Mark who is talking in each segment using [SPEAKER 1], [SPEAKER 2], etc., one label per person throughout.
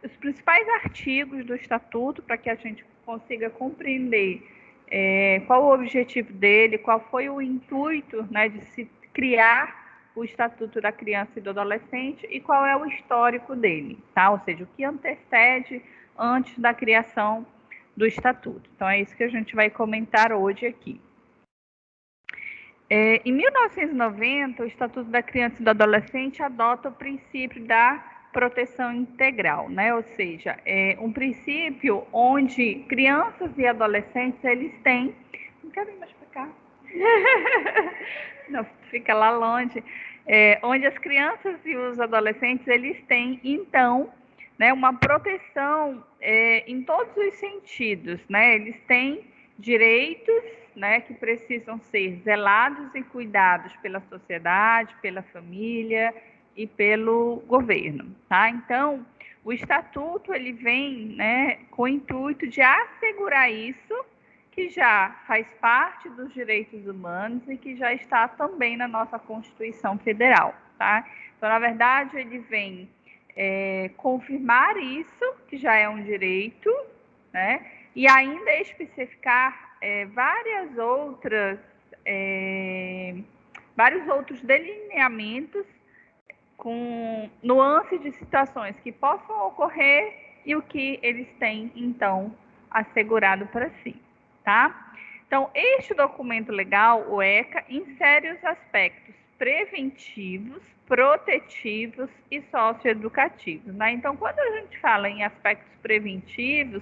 [SPEAKER 1] os principais artigos do Estatuto, para que a gente consiga compreender qual o objetivo dele, qual foi o intuito, né, de se criar o Estatuto da Criança e do Adolescente e qual é o histórico dele, tá? Ou seja, o que antecede antes da criação do Estatuto. Então, é isso que a gente vai comentar hoje aqui. Em 1990, o Estatuto da Criança e do Adolescente adota o princípio da proteção integral, né? Ou seja, é um princípio onde crianças e adolescentes, eles têm... Não quero ir mais para cá. Não, fica lá longe. Onde as crianças e os adolescentes, eles têm, então, né, uma proteção em todos os sentidos, né? Eles têm direitos, né, que precisam ser zelados e cuidados pela sociedade, pela família e pelo governo, tá? Então, o Estatuto, ele vem, né, com o intuito de assegurar isso, que já faz parte dos direitos humanos e que já está também na nossa Constituição Federal, tá? Então, na verdade, ele vem confirmar isso, que já é um direito, né? E ainda especificar vários outros delineamentos com nuances de situações que possam ocorrer e o que eles têm, então, assegurado para si, tá? Então, este documento legal, o ECA, insere os aspectos preventivos, protetivos e socioeducativos, né? Então, quando a gente fala em aspectos preventivos,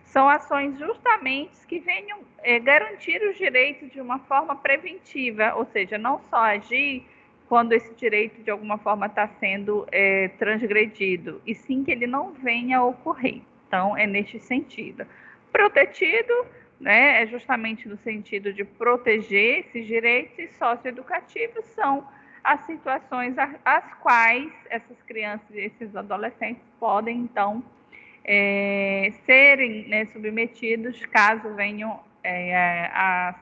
[SPEAKER 1] são ações justamente que venham garantir os direitos de uma forma preventiva, ou seja, não só agir quando esse direito de alguma forma está sendo transgredido, e sim que ele não venha a ocorrer. Então, é neste sentido. Protetido, né, é justamente no sentido de proteger esses direitos, e socioeducativos são as situações às quais essas crianças e esses adolescentes podem, então, serem, né, submetidos caso venham a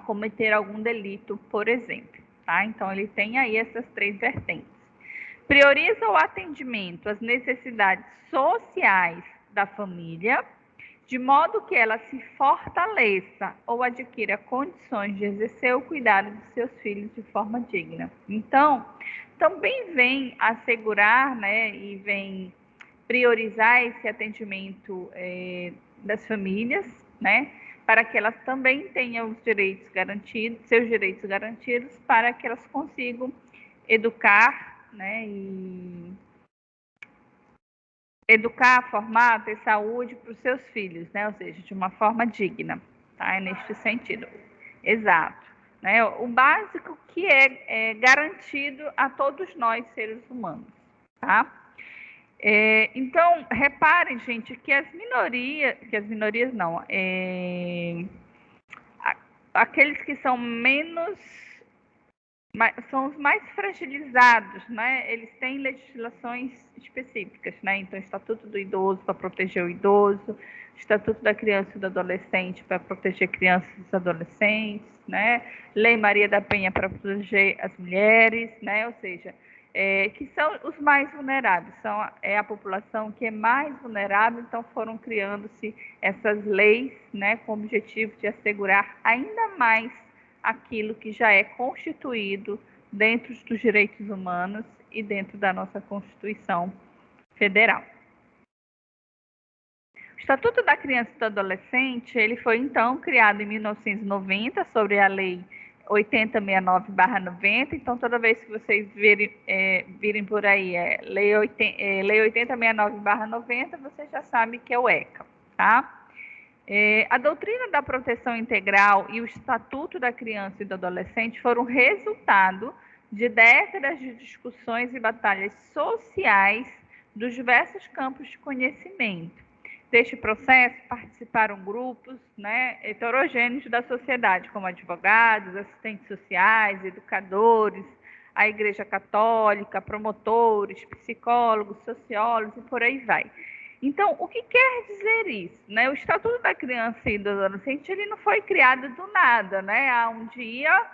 [SPEAKER 1] cometer algum delito, por exemplo. Tá? Então, ele tem aí essas três vertentes. Prioriza o atendimento às necessidades sociais da família, de modo que ela se fortaleça ou adquira condições de exercer o cuidado de seus filhos de forma digna. Então, também vem assegurar, né, e vem priorizar esse atendimento das famílias, né, para que elas também tenham os direitos garantidos, seus direitos garantidos, para que elas consigam educar, né, formar, ter saúde para os seus filhos, né, ou seja, de uma forma digna, tá? É neste sentido. Exato. Né? O básico que é garantido a todos nós, seres humanos, tá? Então, reparem, gente, que as minorias não, aqueles que são são os mais fragilizados, né? Eles têm legislações específicas, né? Então, Estatuto do Idoso para proteger o idoso, Estatuto da Criança e do Adolescente para proteger crianças e adolescentes, né? Lei Maria da Penha para proteger as mulheres, né? Ou seja, que são os mais vulneráveis, são a população que é mais vulnerável, então foram criando-se essas leis, né, com o objetivo de assegurar ainda mais aquilo que já é constituído dentro dos direitos humanos e dentro da nossa Constituição Federal. O Estatuto da Criança e do Adolescente, ele foi então criado em 1990 sobre a Lei 8069/90, então toda vez que vocês virem por aí Lei 8069/90, vocês já sabem que é o ECA, tá? A doutrina da proteção integral e o Estatuto da Criança e do Adolescente foram resultado de décadas de discussões e batalhas sociais dos diversos campos de conhecimento. Deste processo participaram grupos, né, heterogêneos da sociedade, como advogados, assistentes sociais, educadores, a Igreja Católica, promotores, psicólogos, sociólogos e por aí vai. Então, o que quer dizer isso? Né? O Estatuto da Criança e do Adolescente, ele não foi criado do nada, né? Há um dia,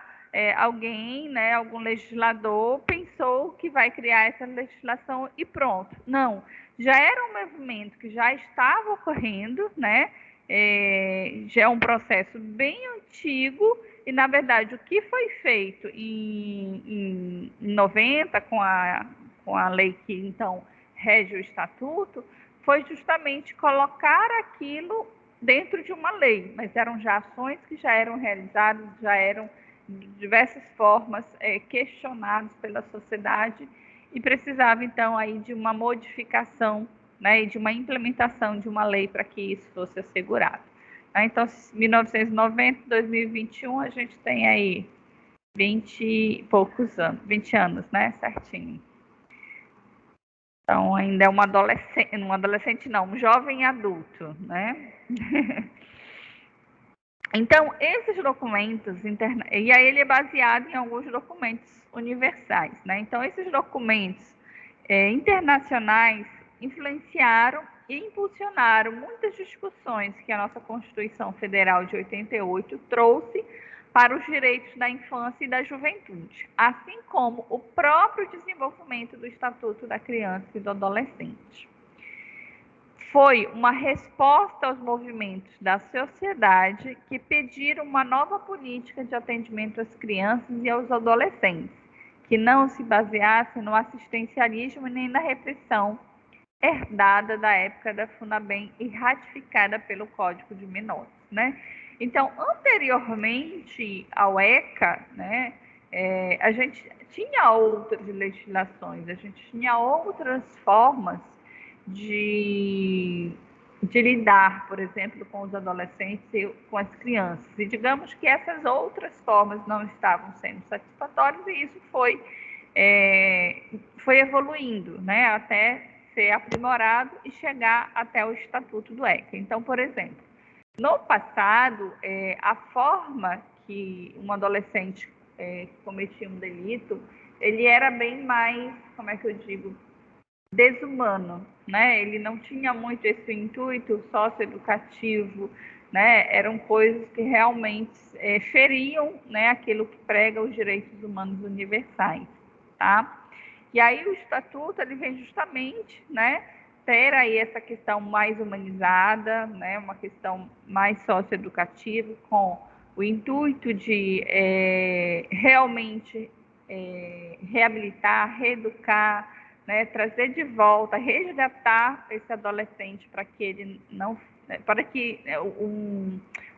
[SPEAKER 1] alguém, né, algum legislador pensou que vai criar essa legislação e pronto. Não, já era um movimento que já estava ocorrendo, né? Já é um processo bem antigo e, na verdade, o que foi feito em 90 com a lei que, então, rege o estatuto, foi justamente colocar aquilo dentro de uma lei, mas eram já ações que já eram realizadas, já eram de diversas formas questionados pela sociedade e precisava, então, aí de uma modificação, né, e de uma implementação de uma lei para que isso fosse assegurado. Então, 1990, 2021, a gente tem aí 20 e poucos anos, 20 anos, né, certinho. Então, ainda é um adolescente não, um jovem adulto, né? Então, esses documentos, e aí ele é baseado em alguns documentos universais, né? Então, esses documentos internacionais influenciaram e impulsionaram muitas discussões que a nossa Constituição Federal de 88 trouxe para os direitos da infância e da juventude, assim como o próprio desenvolvimento do Estatuto da Criança e do Adolescente. Foi uma resposta aos movimentos da sociedade que pediram uma nova política de atendimento às crianças e aos adolescentes, que não se baseasse no assistencialismo nem na repressão herdada da época da Funabem e ratificada pelo Código de Menores, né? Então, anteriormente ao ECA, né, a gente tinha outras legislações, a gente tinha outras formas de lidar, por exemplo, com os adolescentes e com as crianças. E digamos que essas outras formas não estavam sendo satisfatórias e isso foi evoluindo, né, até ser aprimorado e chegar até o Estatuto do ECA. Então, por exemplo, no passado, a forma que um adolescente cometia um delito, ele era bem mais, como é que eu digo, desumano, né? Ele não tinha muito esse intuito socioeducativo, né? Eram coisas que realmente feriam, né, aquilo que prega os direitos humanos universais, tá? E aí o estatuto ele vem justamente, né, ter aí essa questão mais humanizada, né, uma questão mais socioeducativa, com o intuito de realmente reabilitar, reeducar, né, trazer de volta, resgatar esse adolescente para que ele não, para que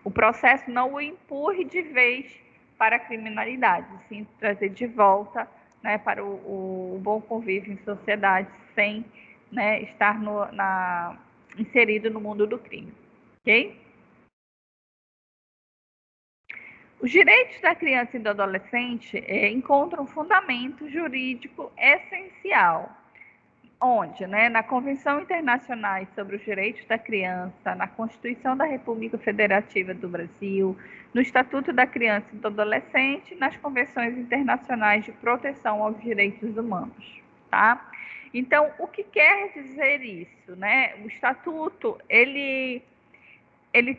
[SPEAKER 1] o processo não o empurre de vez para a criminalidade, sim trazer de volta, né, para o bom convívio em sociedade sem, né, estar inserido no mundo do crime, ok? Os direitos da criança e do adolescente encontram um fundamento jurídico essencial, onde, né, na Convenção Internacional sobre os Direitos da Criança, na Constituição da República Federativa do Brasil, no Estatuto da Criança e do Adolescente, nas Convenções Internacionais de Proteção aos Direitos Humanos, tá? Então, o que quer dizer isso, né? O Estatuto, ele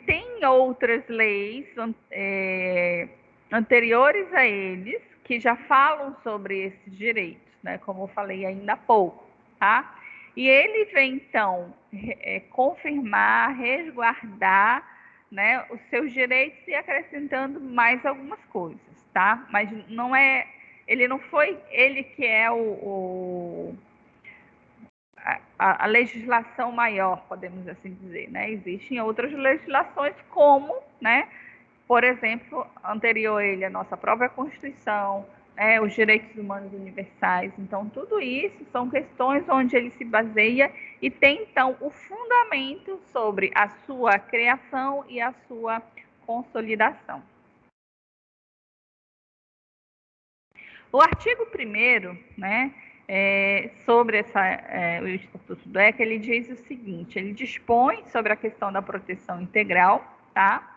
[SPEAKER 1] tem outras leis anteriores a eles que já falam sobre esses direitos, né? Como eu falei ainda há pouco, tá? E ele vem, então, confirmar, resguardar, né, os seus direitos e acrescentando mais algumas coisas, tá? Mas não é, ele não foi ele que é a legislação maior, podemos assim dizer, né? Existem outras legislações como, né, por exemplo, anterior a ele, a nossa própria Constituição, né, os direitos humanos universais. Então, tudo isso são questões onde ele se baseia e tem, então, o fundamento sobre a sua criação e a sua consolidação. O artigo 1º, né, sobre o Estatuto do ECA, ele diz o seguinte, ele dispõe sobre a questão da proteção integral, tá?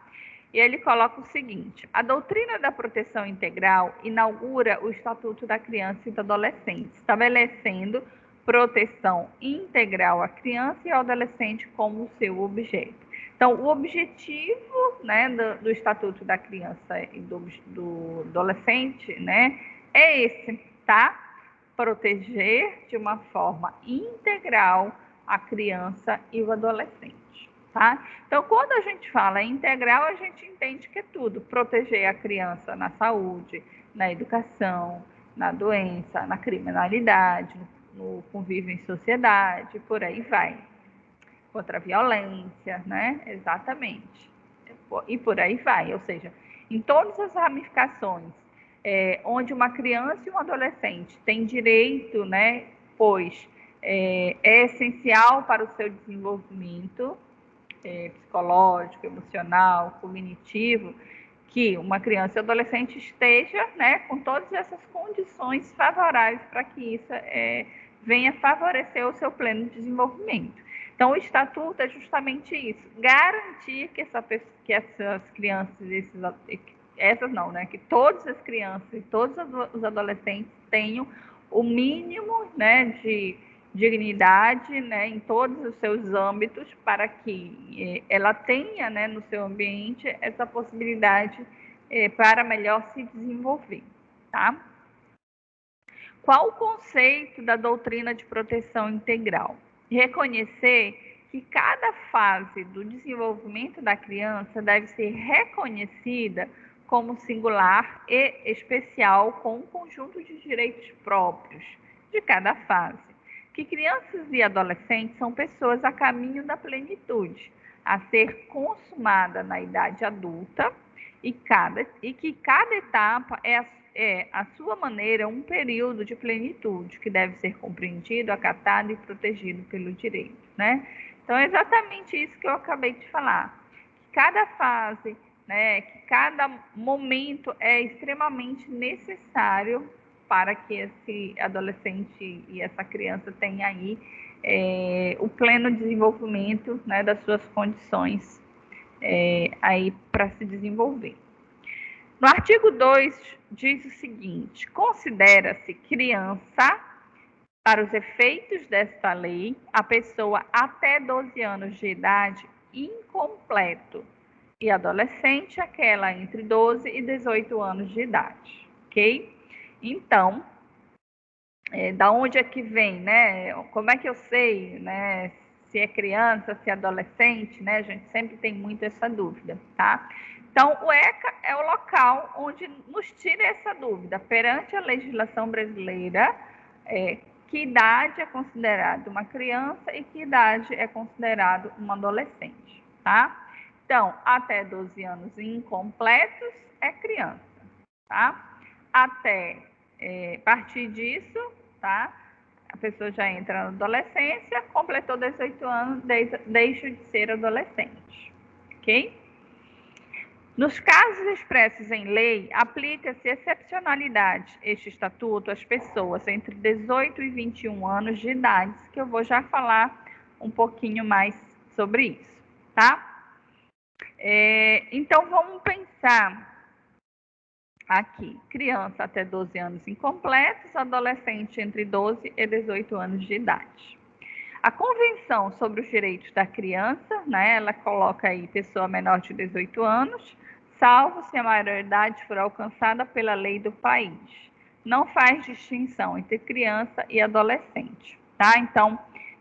[SPEAKER 1] E ele coloca o seguinte, a doutrina da proteção integral inaugura o Estatuto da Criança e do Adolescente, estabelecendo proteção integral à criança e ao adolescente como seu objeto. Então, o objetivo, né, do Estatuto da Criança e do adolescente, né, é esse, tá? proteger de uma forma integral a criança e o adolescente, tá? Então, quando a gente fala integral, a gente entende que é tudo, proteger a criança na saúde, na educação, na doença, na criminalidade, no convívio em sociedade, por aí vai. Contra a violência, né? Exatamente. E por aí vai, ou seja, em todas as ramificações, onde uma criança e um adolescente têm direito, né? Pois é essencial para o seu desenvolvimento psicológico, emocional, cognitivo, que uma criança e adolescente esteja, né, com todas essas condições favoráveis para que isso venha favorecer o seu pleno desenvolvimento. Então, o estatuto é justamente isso, garantir que essas crianças, que todas as crianças e todos os adolescentes tenham o mínimo, né, de dignidade, né, em todos os seus âmbitos, para que ela tenha, né, no seu ambiente essa possibilidade para melhor se desenvolver, tá? Qual o conceito da doutrina de proteção integral? Reconhecer que cada fase do desenvolvimento da criança deve ser reconhecida como singular e especial, com um conjunto de direitos próprios de cada fase. Que crianças e adolescentes são pessoas a caminho da plenitude, a ser consumada na idade adulta, e que cada etapa é, à sua maneira, um período de plenitude que deve ser compreendido, acatado e protegido pelo direito, né? Então, é exatamente isso que eu acabei de falar. Cada fase, né, que cada momento é extremamente necessário para que esse adolescente e essa criança tenha aí o pleno desenvolvimento, né, das suas condições aí para se desenvolver. No artigo 2 diz o seguinte: considera-se criança, para os efeitos desta lei, a pessoa até 12 anos de idade incompleto, e adolescente aquela entre 12 e 18 anos de idade, ok? Então, da onde é que vem, né? Como é que eu sei, né? Se é criança, se é adolescente, né? A gente sempre tem muito essa dúvida, tá? Então, o ECA é o local onde nos tira essa dúvida. Perante a legislação brasileira, que idade é considerada uma criança e que idade é considerado um adolescente, tá? Então, até 12 anos incompletos é criança, tá? Até partir disso, tá? A pessoa já entra na adolescência, completou 18 anos, deixa de ser adolescente, ok? Nos casos expressos em lei, aplica-se excepcionalidade este estatuto às pessoas entre 18 e 21 anos de idade, que eu vou já falar um pouquinho mais sobre isso, tá? Então, vamos pensar aqui, criança até 12 anos incompletos, adolescente entre 12 e 18 anos de idade. A Convenção sobre os Direitos da Criança, né, ela coloca aí pessoa menor de 18 anos, salvo se a maioridade for alcançada pela lei do país. Não faz distinção entre criança e adolescente, tá? Então,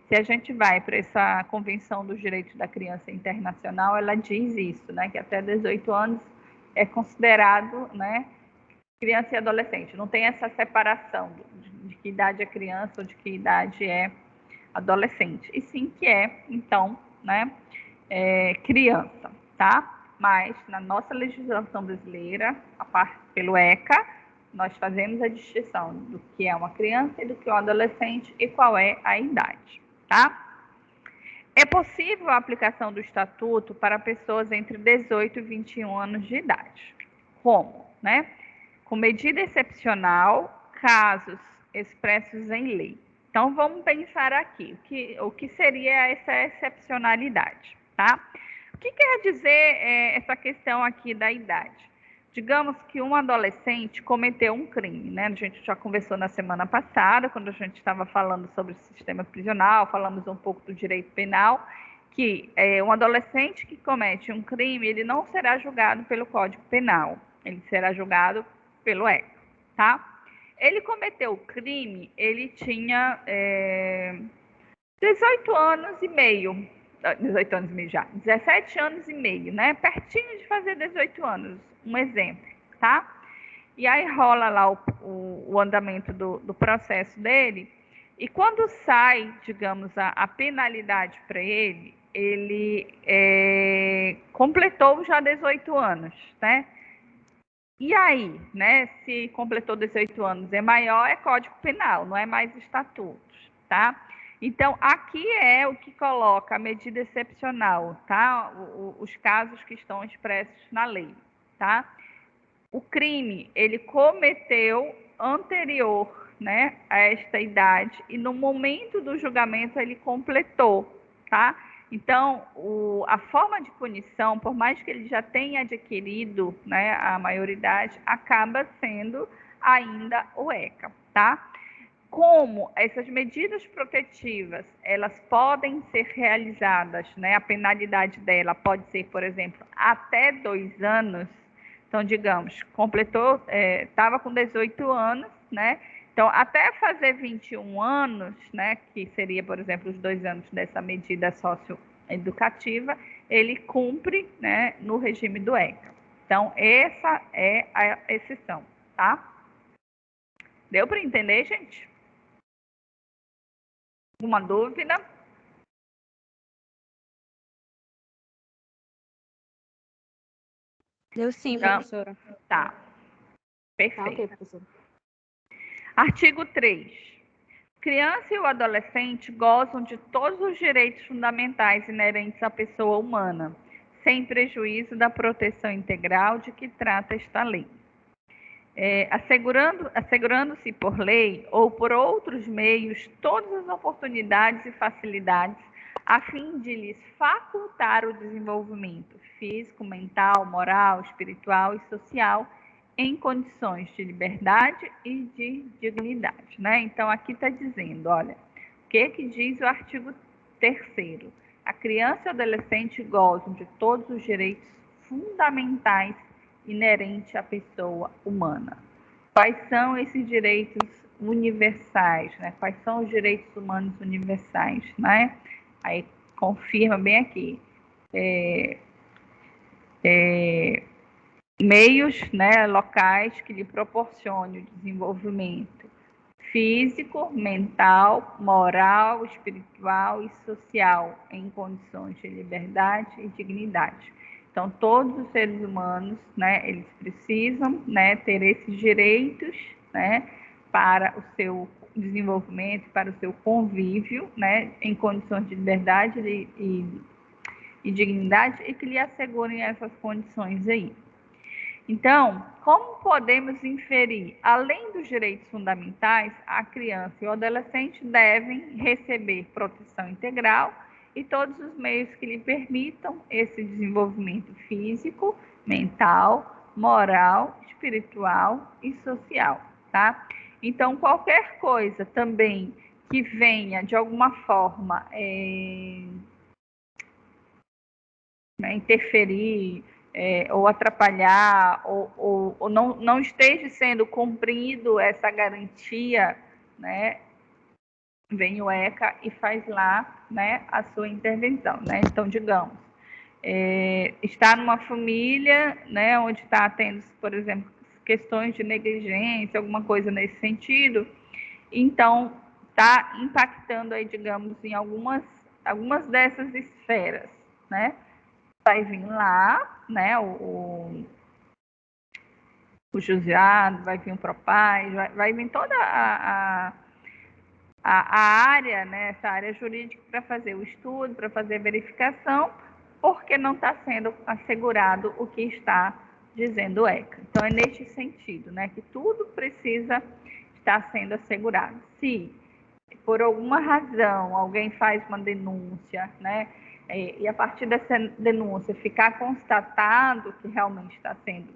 [SPEAKER 1] se a gente vai para essa Convenção dos Direitos da Criança Internacional, ela diz isso, né, que até 18 anos é considerado, né, criança e adolescente. Não tem essa separação de que idade é criança ou de que idade é adolescente. E sim que então, né, criança, tá? Mas na nossa legislação brasileira, pelo ECA, nós fazemos a distinção do que é uma criança e do que é um adolescente e qual é a idade, tá? É possível a aplicação do estatuto para pessoas entre 18 e 21 anos de idade. Como, né? Com medida excepcional, casos expressos em lei. Então, vamos pensar aqui, o que seria essa excepcionalidade, tá? O que quer dizer essa questão aqui da idade? Digamos que um adolescente cometeu um crime, né? A gente já conversou na semana passada, quando a gente estava falando sobre o sistema prisional, falamos um pouco do direito penal, que um adolescente que comete um crime, ele não será julgado pelo Código Penal, ele será julgado pelo ECA, tá? ele cometeu o crime, ele tinha 18 anos e meio, 18 anos e meio já, 17 anos e meio, né? Pertinho de fazer 18 anos, um exemplo, tá? E aí rola lá o andamento do processo dele, e quando sai, digamos, a penalidade para ele, ele completou já 18 anos, né? E aí, né, se completou 18 anos é maior, é Código Penal, não é mais estatutos, tá? Então, aqui é o que coloca a medida excepcional, tá? Os casos que estão expressos na lei, tá? O crime, ele cometeu anterior, né, a esta idade, e no momento do julgamento ele completou, tá? Então, a forma de punição, por mais que ele já tenha adquirido, né, a maioridade, acaba sendo ainda o ECA, tá? Como essas medidas protetivas, elas podem ser realizadas, né, a penalidade dela pode ser, por exemplo, até 2 anos. Então, digamos, completou, estava com 18 anos, né? Então, até fazer 21 anos, né, que seria, por exemplo, os 2 anos dessa medida socioeducativa, ele cumpre, né, no regime do ECA. Então, essa é a exceção, tá? Deu para entender, gente? Alguma dúvida?
[SPEAKER 2] Deu sim,
[SPEAKER 1] Não.
[SPEAKER 2] professora.
[SPEAKER 1] Tá.
[SPEAKER 2] Tá,
[SPEAKER 1] Perfeito.
[SPEAKER 2] ok, professora.
[SPEAKER 1] Artigo 3. Criança e o adolescente gozam de todos os direitos fundamentais inerentes à pessoa humana, sem prejuízo da proteção integral de que trata esta lei. Assegurando-se por lei ou por outros meios todas as oportunidades e facilidades a fim de lhes facultar o desenvolvimento físico, mental, moral, espiritual e social em condições de liberdade e de dignidade, né? Então, aqui está dizendo, olha, o que diz o artigo 3º? A criança e o adolescente gozam de todos os direitos fundamentais inerentes à pessoa humana. Quais são esses direitos universais, né? Quais são os direitos humanos universais, né? Aí confirma bem aqui. Meios, né, locais que lhe proporcionem o desenvolvimento físico, mental, moral, espiritual e social em condições de liberdade e dignidade. Então, todos os seres humanos, né, eles precisam, né, ter esses direitos, né, para o seu desenvolvimento, para o seu convívio, né, em condições de liberdade e dignidade e que lhe assegurem essas condições aí. Então, como podemos inferir? Além dos direitos fundamentais, a criança e o adolescente devem receber proteção integral e todos os meios que lhe permitam esse desenvolvimento físico, mental, moral, espiritual e social, tá? Então, qualquer coisa também que venha de alguma forma interferir ou atrapalhar ou não esteja sendo cumprido essa garantia, né, vem o ECA e faz lá, né, a sua intervenção, né? Então, digamos, está numa família, né, onde está tendo, por exemplo, questões de negligência, alguma coisa nesse sentido, então está impactando aí, digamos, em algumas dessas esferas, né? Vai vir lá, né, o juizado, vai vir o Propaz, vai vir toda a área, né, essa área jurídica para fazer o estudo, para fazer a verificação, porque não está sendo assegurado o que está dizendo o ECA. Então, é neste sentido, né, que tudo precisa estar sendo assegurado. Se, por alguma razão, alguém faz uma denúncia, né, e a partir dessa denúncia ficar constatado que realmente está sendo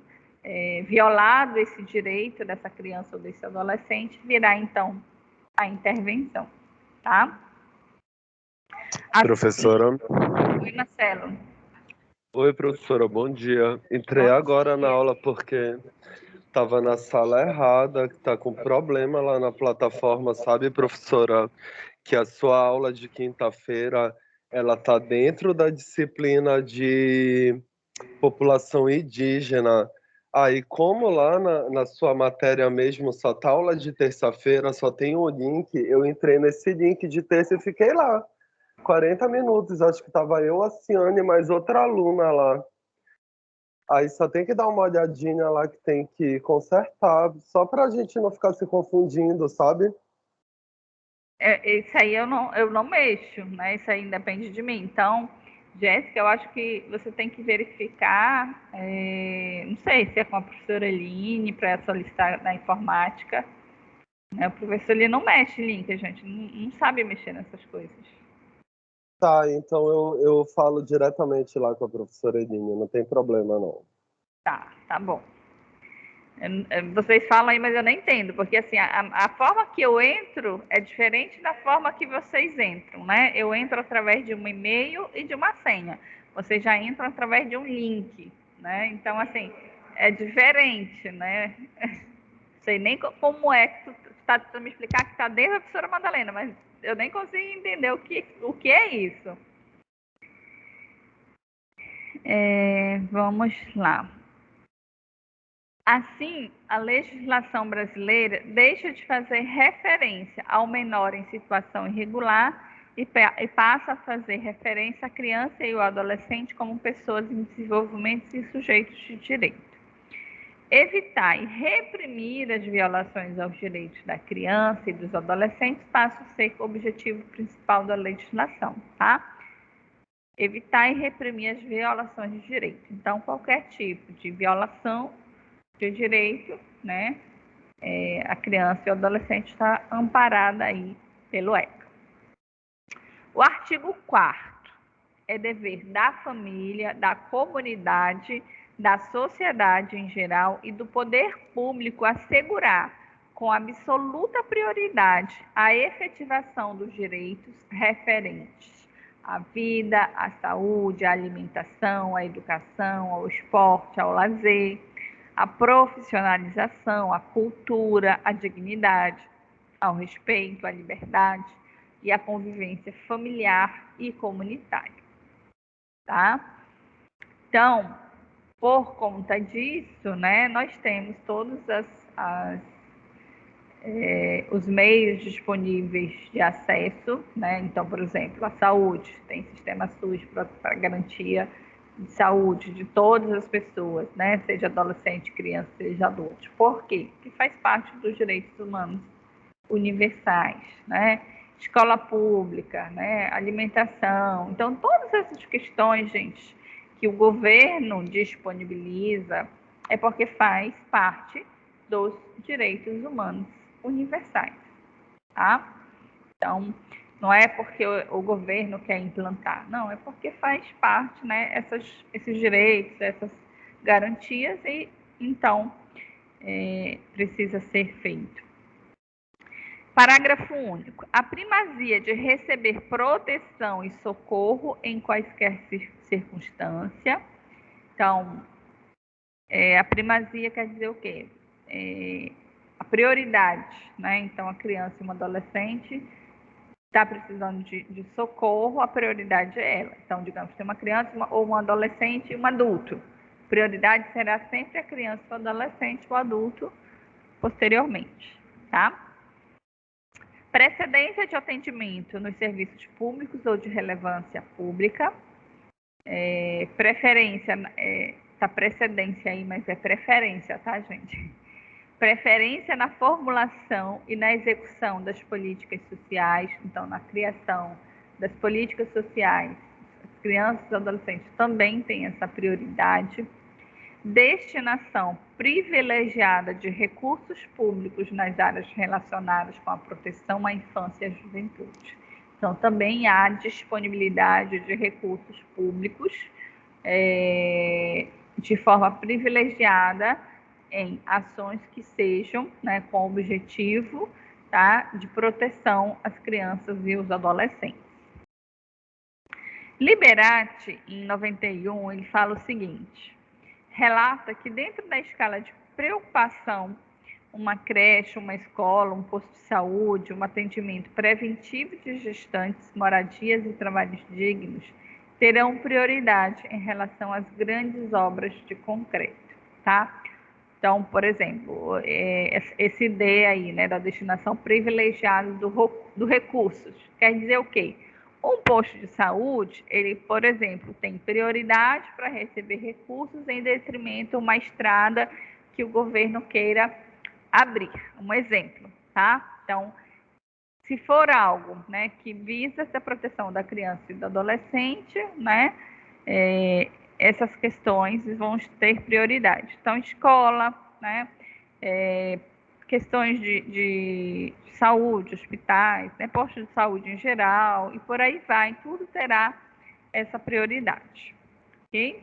[SPEAKER 1] violado esse direito dessa criança ou desse adolescente, virá então a intervenção, tá?
[SPEAKER 3] Professora.
[SPEAKER 1] Oi, Marcelo.
[SPEAKER 3] Oi, professora, bom dia. Entrei
[SPEAKER 1] Bom
[SPEAKER 3] agora
[SPEAKER 1] dia.
[SPEAKER 3] na aula porque
[SPEAKER 2] estava na sala errada, que está com problema lá na plataforma, sabe, professora? Que a sua aula de quinta-feira, ela está dentro da disciplina de população indígena. Aí, como lá na sua matéria mesmo só tá aula de terça-feira, só tem um link, eu entrei nesse link de terça e fiquei lá. 40 minutos, acho que tava eu, a Ciane, mais outra aluna lá. Aí só tem que dar uma olhadinha lá que tem que consertar, só pra gente não ficar se confundindo, sabe?
[SPEAKER 1] Isso aí eu não mexo, né? Isso aí depende de mim. Então, Jéssica, eu acho que você tem que verificar, não sei se é com a professora Eline para solicitar na informática. Né? O professor ele não mexe em link, a gente não sabe mexer nessas coisas.
[SPEAKER 2] Tá, então eu falo diretamente lá com a professora Eline, não tem problema não.
[SPEAKER 1] Tá bom. Vocês falam aí, mas eu não entendo, porque assim, a forma que eu entro é diferente da forma que vocês entram, né? Eu entro através de um e-mail e de uma senha. Vocês já entram através de um link, né? Então, assim, é diferente, né? Sei nem como é que tu está tentando me explicar que está dentro da professora Madalena, mas eu nem consigo entender o que é isso. Vamos lá. Assim, a legislação brasileira deixa de fazer referência ao menor em situação irregular e passa a fazer referência à criança e ao adolescente como pessoas em desenvolvimento e sujeitos de direito. Evitar e reprimir as violações aos direitos da criança e dos adolescentes passa a ser o objetivo principal da legislação, tá? Evitar e reprimir as violações de direito. Então, qualquer tipo de violação de direito, né? A criança e o adolescente está amparada aí pelo ECA. O artigo 4º é dever da família, da comunidade, da sociedade em geral e do poder público assegurar com absoluta prioridade a efetivação dos direitos referentes à vida, à saúde, à alimentação, à educação, ao esporte, ao lazer, à profissionalização, à cultura, à dignidade, ao respeito, à liberdade e à convivência familiar e comunitária, tá? Então, por conta disso, né, nós temos todos os meios disponíveis de acesso, né? Então, por exemplo, a saúde, tem sistema SUS para garantia de saúde de todas as pessoas, né? Seja adolescente, criança, seja adulto. Por quê? Porque faz parte dos direitos humanos universais, né? Escola pública, né? Alimentação. Então, todas essas questões, gente, que o governo disponibiliza é porque faz parte dos direitos humanos universais, tá? Então, não é porque o governo quer implantar, não, é porque faz parte, né, esses direitos, essas garantias e, então, precisa ser feito. Parágrafo único. A primazia de receber proteção e socorro em quaisquer circunstância. Então, a primazia quer dizer o quê? A prioridade, né? Então, a criança e um adolescente está precisando de socorro, a prioridade é ela. Então, digamos, tem uma criança ou um adolescente e um adulto. Prioridade será sempre a criança, o adolescente, o adulto, posteriormente, tá? Precedência de atendimento nos serviços públicos ou de relevância pública. Preferência, tá precedência aí, mas é preferência, tá, gente? Preferência na formulação e na execução das políticas sociais, então na criação das políticas sociais, as crianças e adolescentes também têm essa prioridade. Destinação privilegiada de recursos públicos nas áreas relacionadas com a proteção à infância e à juventude. Então, também há disponibilidade de recursos públicos de forma privilegiada em ações que sejam, né, com o objetivo, tá, de proteção às crianças e os adolescentes. Liberati, em 91, ele fala o seguinte: relata que dentro da escala de preocupação uma creche, uma escola, um posto de saúde, um atendimento preventivo de gestantes, moradias e trabalhos dignos terão prioridade em relação às grandes obras de concreto, tá? Então, por exemplo, essa ideia aí, né, da destinação privilegiada do recursos, quer dizer o quê? Um posto de saúde, ele, por exemplo, tem prioridade para receber recursos em detrimento a uma estrada que o governo queira abrir. Um exemplo, tá? Então, se for algo, né, que visa essa proteção da criança e do adolescente, né, essas questões vão ter prioridade. Então, escola, né, questões de saúde, hospitais, né, postos de saúde em geral, e por aí vai, tudo terá essa prioridade, ok?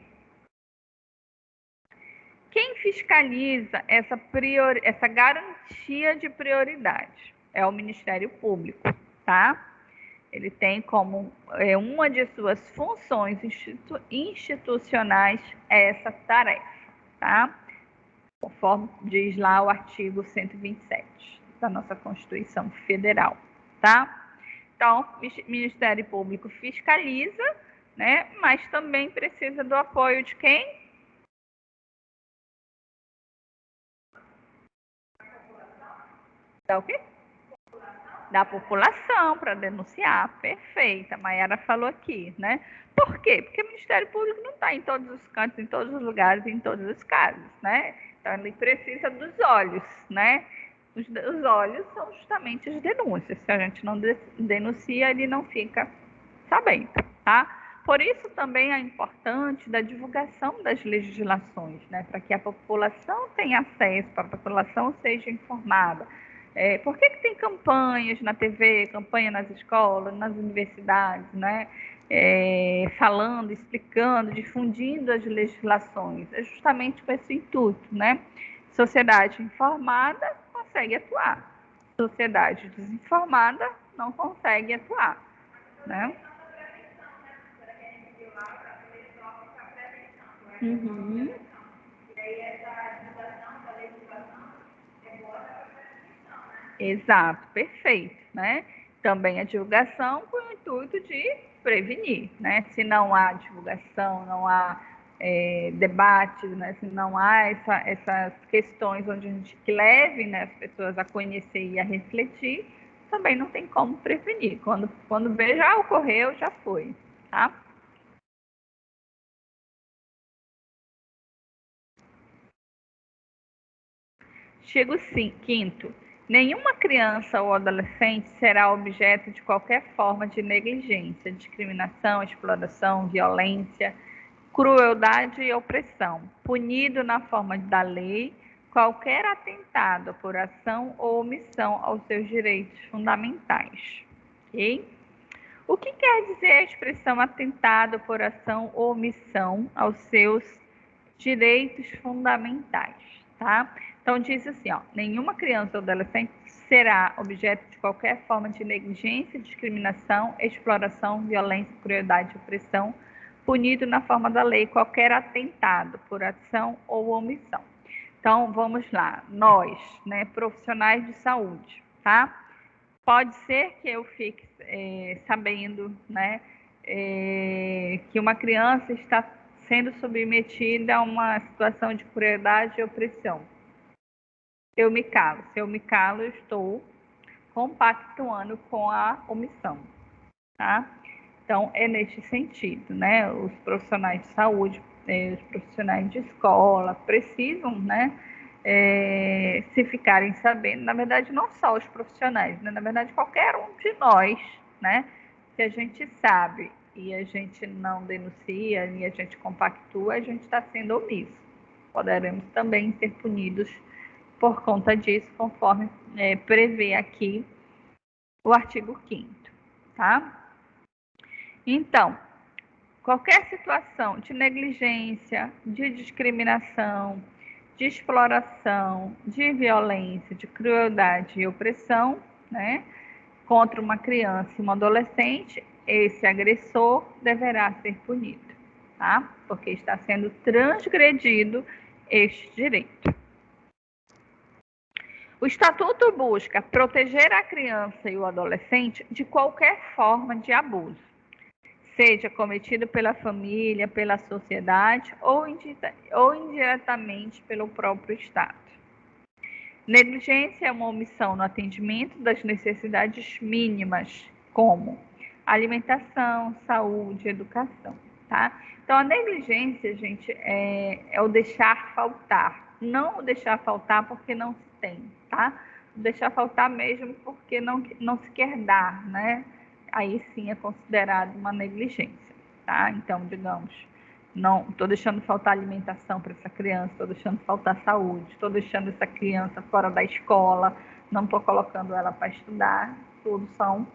[SPEAKER 1] Quem fiscaliza essa garantia de prioridade? É o Ministério Público, tá? Ele tem como uma de suas funções institucionais essa tarefa, tá? Conforme diz lá o artigo 127 da nossa Constituição Federal, tá? Então, o Ministério Público fiscaliza, né? Mas também precisa do apoio de quem? Da o quê? Da população para denunciar. Perfeita, a Mayara falou aqui, né? Por quê? Porque o Ministério Público não está em todos os cantos, em todos os lugares, em todos os casos, né? Então, ele precisa dos olhos, né? Os olhos são justamente as denúncias. Se a gente não denuncia, ele não fica sabendo, tá? Por isso também é importante da divulgação das legislações, né? Para que a população tenha acesso, para a população seja informada. Por que tem campanhas na TV, campanha nas escolas, nas universidades, né? Falando, explicando, difundindo as legislações. É justamente com esse intuito, né? Sociedade informada consegue atuar. Sociedade desinformada não consegue atuar, né? Uhum. Exato, perfeito, né? Também a divulgação com o intuito de prevenir, né? Se não há divulgação, não há debates, né? Se não há essas questões onde a gente que leve, né, as pessoas a conhecer e a refletir, também não tem como prevenir. Quando vê, já ocorreu, já foi, tá? Artigo 5º. Nenhuma criança ou adolescente será objeto de qualquer forma de negligência, discriminação, exploração, violência, crueldade e opressão, punido na forma da lei qualquer atentado por ação ou omissão aos seus direitos fundamentais. Ok? O que quer dizer a expressão atentado por ação ou omissão aos seus direitos fundamentais, tá? Então diz assim, ó, nenhuma criança ou adolescente será objeto de qualquer forma de negligência, discriminação, exploração, violência, crueldade e opressão, punido na forma da lei qualquer atentado por ação ou omissão. Então vamos lá, nós, né, profissionais de saúde, tá? Pode ser que eu fique sabendo, né, que uma criança está sendo submetida a uma situação de crueldade e opressão. Eu me calo. Se eu me calo, eu estou compactuando com a omissão, tá? Então, é nesse sentido, né? Os profissionais de saúde, os profissionais de escola precisam, né? Se ficarem sabendo, na verdade, não só os profissionais, né? Na verdade, qualquer um de nós, né? Se a gente sabe e a gente não denuncia e a gente compactua, a gente está sendo omisso. Poderemos também ser punidos por conta disso, conforme prevê aqui o artigo 5º, tá? Então, qualquer situação de negligência, de discriminação, de exploração, de violência, de crueldade e opressão, né, contra uma criança e um adolescente, esse agressor deverá ser punido, tá? Porque está sendo transgredido este direito. O Estatuto busca proteger a criança e o adolescente de qualquer forma de abuso, seja cometido pela família, pela sociedade ou indiretamente pelo próprio Estado. Negligência é uma omissão no atendimento das necessidades mínimas, como alimentação, saúde, educação, tá? Então, a negligência, gente, é o deixar faltar. Não o deixar faltar porque não se tem, tá? O deixar faltar mesmo porque não se quer dar, né? Aí sim é considerado uma negligência, tá? Então, digamos, não estou deixando faltar alimentação para essa criança, estou deixando faltar saúde, estou deixando essa criança fora da escola, não estou colocando ela para estudar, tudo são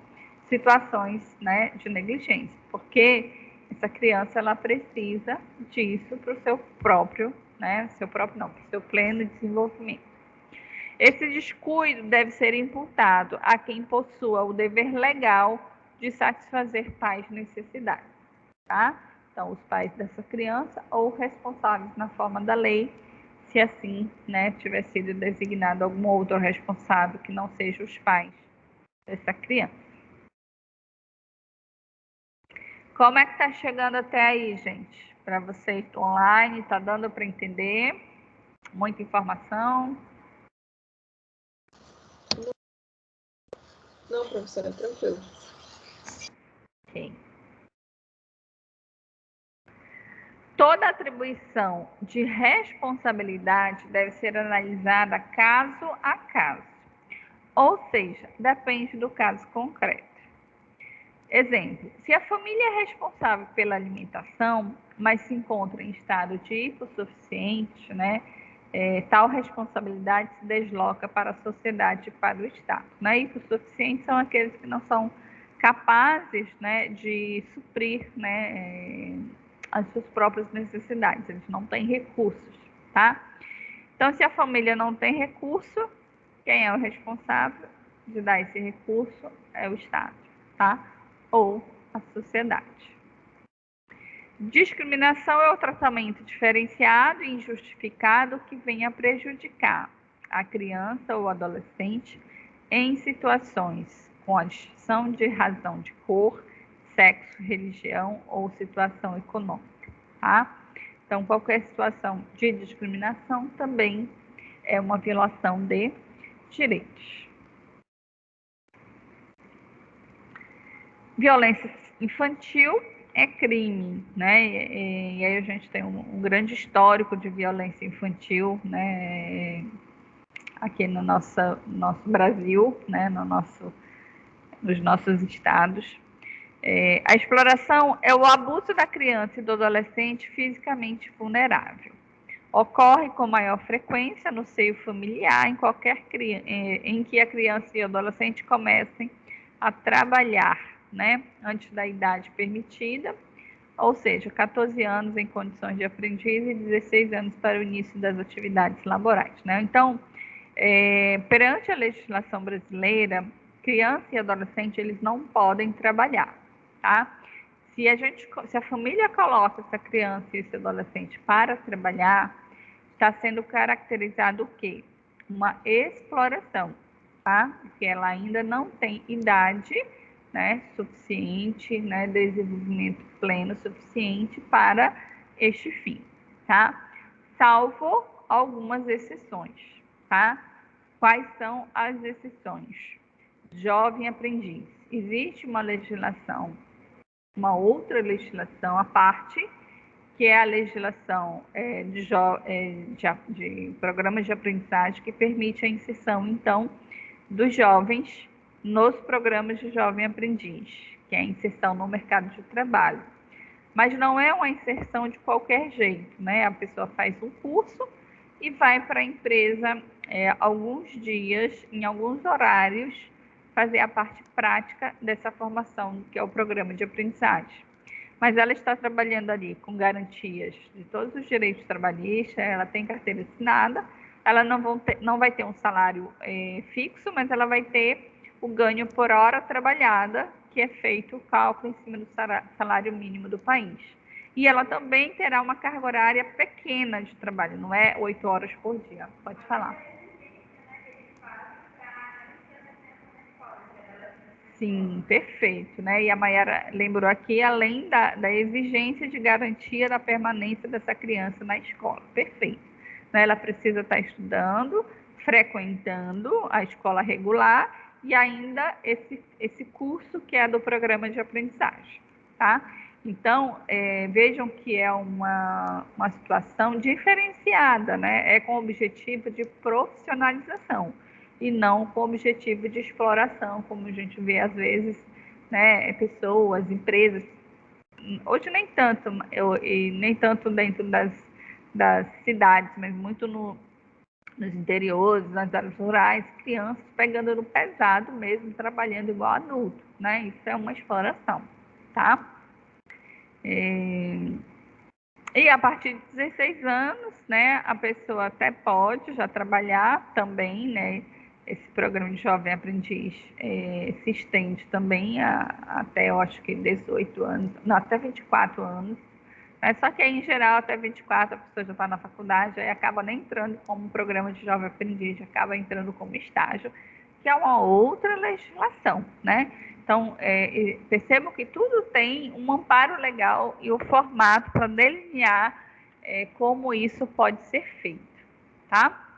[SPEAKER 1] situações, né, de negligência, porque essa criança ela precisa disso para o seu próprio, né, para o seu pleno desenvolvimento. Esse descuido deve ser imputado a quem possua o dever legal de satisfazer tais necessidades, tá? Então, os pais dessa criança ou responsáveis na forma da lei, se assim, né, tiver sido designado algum outro responsável que não seja os pais dessa criança. Como é que tá chegando até aí, gente? Para vocês online, tá dando para entender? Muita informação?
[SPEAKER 3] Não, professora, tranquilo.
[SPEAKER 1] Ok. Toda atribuição de responsabilidade deve ser analisada caso a caso, ou seja, depende do caso concreto. Exemplo, se a família é responsável pela alimentação, mas se encontra em estado de hipossuficiente, né, tal responsabilidade se desloca para a sociedade e para o Estado. Né? Hipossuficientes são aqueles que não são capazes, né, de suprir, né, as suas próprias necessidades, eles não têm recursos, tá? Então, se a família não tem recurso, quem é o responsável de dar esse recurso é o Estado, tá? Ou a sociedade. Discriminação é o tratamento diferenciado e injustificado que venha a prejudicar a criança ou adolescente em situações com a distinção de razão de cor, sexo, religião ou situação econômica, tá? Então, qualquer situação de discriminação também é uma violação de direitos. Violência infantil é crime, né? E aí a gente tem um grande histórico de violência infantil, né? Aqui no nosso Brasil, né? Nos nossos estados. A exploração é o abuso da criança e do adolescente fisicamente vulnerável. Ocorre com maior frequência no seio familiar, em que a criança e o adolescente comecem a trabalhar, né, antes da idade permitida, ou seja, 14 anos em condições de aprendiz e 16 anos para o início das atividades laborais. Né? Então, perante a legislação brasileira, criança e adolescente eles não podem trabalhar, tá? Se a família coloca essa criança e esse adolescente para trabalhar, está sendo caracterizado o quê? Uma exploração, tá? Porque ela ainda não tem idade, né, suficiente, né, desenvolvimento pleno suficiente para este fim, tá? Salvo algumas exceções, tá? Quais são as exceções? Jovem aprendiz. Existe uma legislação, uma outra legislação à parte, que é a legislação de programas de aprendizagem que permite a inserção, então, dos jovens nos programas de jovem aprendiz, que é a inserção no mercado de trabalho. Mas não é uma inserção de qualquer jeito, né? A pessoa faz um curso e vai para a empresa alguns dias, em alguns horários, fazer a parte prática dessa formação, que é o programa de aprendizagem. Mas ela está trabalhando ali com garantias de todos os direitos trabalhistas, ela tem carteira assinada, ela não vai ter um salário fixo, mas ela vai ter o ganho por hora trabalhada, que é feito o cálculo em cima do salário mínimo do país. E ela também terá uma carga horária pequena de trabalho, não é 8 horas por dia. Pode falar. Sim, perfeito, né? E a Mayara lembrou aqui, além da exigência de garantia da permanência dessa criança na escola. Perfeito. Né? Ela precisa estar estudando, frequentando a escola regular e ainda esse curso que é do programa de aprendizagem, tá? Então, vejam que é uma situação diferenciada, né? É com o objetivo de profissionalização e não com o objetivo de exploração, como a gente vê às vezes, né? Pessoas, empresas, hoje nem tanto, e nem tanto dentro das cidades, mas muito nos interiores, nas áreas rurais, crianças pegando no pesado mesmo, trabalhando igual adulto, né? Isso é uma exploração, tá? E a partir de 16 anos, né, a pessoa até pode já trabalhar também, né? Esse programa de Jovem Aprendiz se estende também até, eu acho que 18 anos, não, até 24 anos. Né? Só que aí, em geral, até 24 a pessoa já está na faculdade, aí acaba nem entrando como programa de Jovem Aprendiz, acaba entrando como estágio, que é uma outra legislação, né? Então, percebam que tudo tem um amparo legal e o formato para delinear como isso pode ser feito, tá?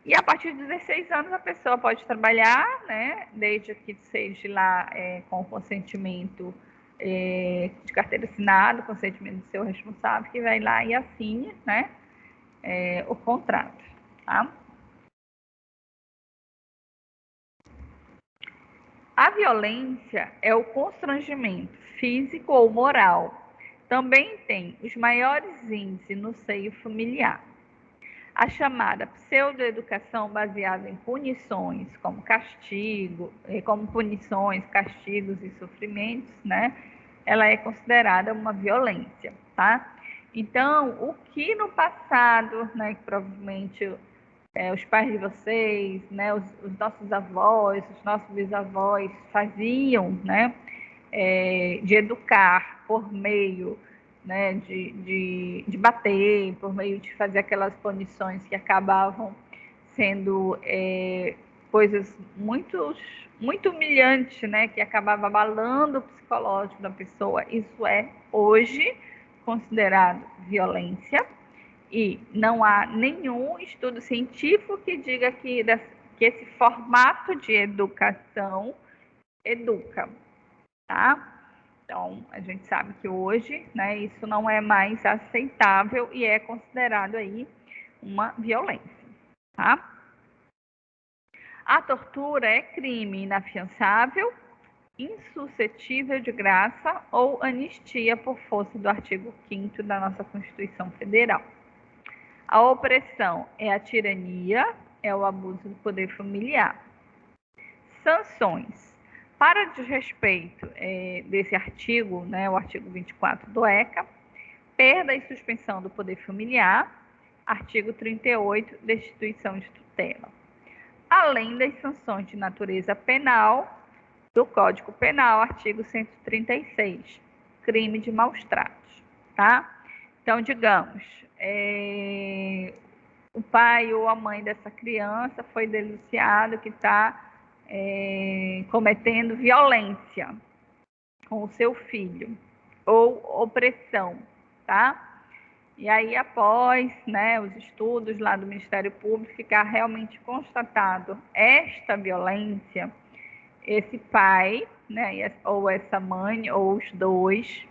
[SPEAKER 1] E a partir de 16 anos a pessoa pode trabalhar, né? Desde que seja lá com o consentimento de carteira assinada, consentimento do seu responsável, que vai lá e assine, né? O contrato, tá? A violência é o constrangimento físico ou moral. Também tem os maiores índices no seio familiar. A chamada pseudoeducação baseada em punições, como castigo, como punições, castigos e sofrimentos, né? Ela é considerada uma violência, tá? Então, o que no passado, né, que provavelmente os pais de vocês, né, os nossos avós, os nossos bisavós faziam, né, de educar por meio, né, de bater, por meio de fazer aquelas punições que acabavam sendo coisas muito humilhantes, né, que acabava abalando o psicológico da pessoa. Isso é hoje considerado violência. E não há nenhum estudo científico que diga que esse formato de educação educa, tá? Então, a gente sabe que hoje, né, isso não é mais aceitável e é considerado aí uma violência, tá? A tortura é crime inafiançável, insuscetível de graça ou anistia por força do artigo 5º da nossa Constituição Federal. A opressão é a tirania, é o abuso do poder familiar. Sanções. Para desrespeito desse artigo, né, o artigo 24 do ECA, perda e suspensão do poder familiar, artigo 38, destituição de tutela. Além das sanções de natureza penal, do Código Penal, artigo 136, crime de maus tratos, tá? Então, digamos, o pai ou a mãe dessa criança foi denunciado que está cometendo violência com o seu filho ou opressão, tá? E aí, após, né, os estudos lá do Ministério Público, ficar realmente constatado esta violência, esse pai, né, ou essa mãe, ou os dois,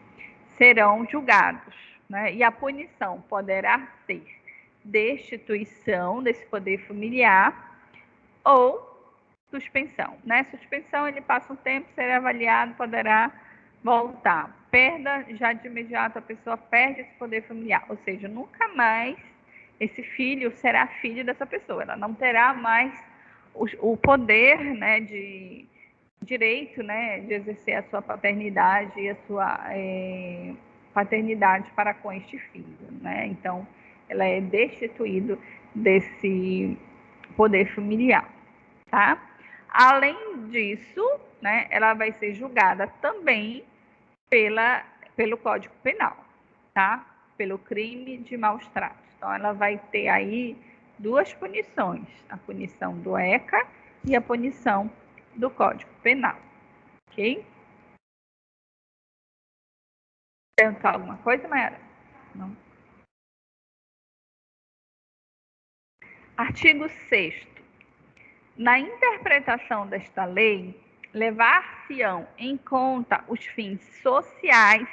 [SPEAKER 1] serão julgados, né? E a punição poderá ser destituição desse poder familiar ou suspensão, né? Suspensão, ele passa um tempo, será avaliado, poderá voltar. Perda, já de imediato a pessoa perde esse poder familiar, ou seja, nunca mais esse filho será filho dessa pessoa, ela não terá mais o poder, né, de direito, né, de exercer a sua paternidade e a sua paternidade para com este filho, né? Então, ela é destituída desse poder familiar, tá? Além disso, né, ela vai ser julgada também pelo Código Penal, tá? Pelo crime de maus tratos. Então, ela vai ter aí duas punições, a punição do ECA e a punição do Código Penal, Ok? Perguntar alguma coisa, Mayara? Não. Artigo 6º. Na interpretação desta lei, levar-se-ão em conta os fins sociais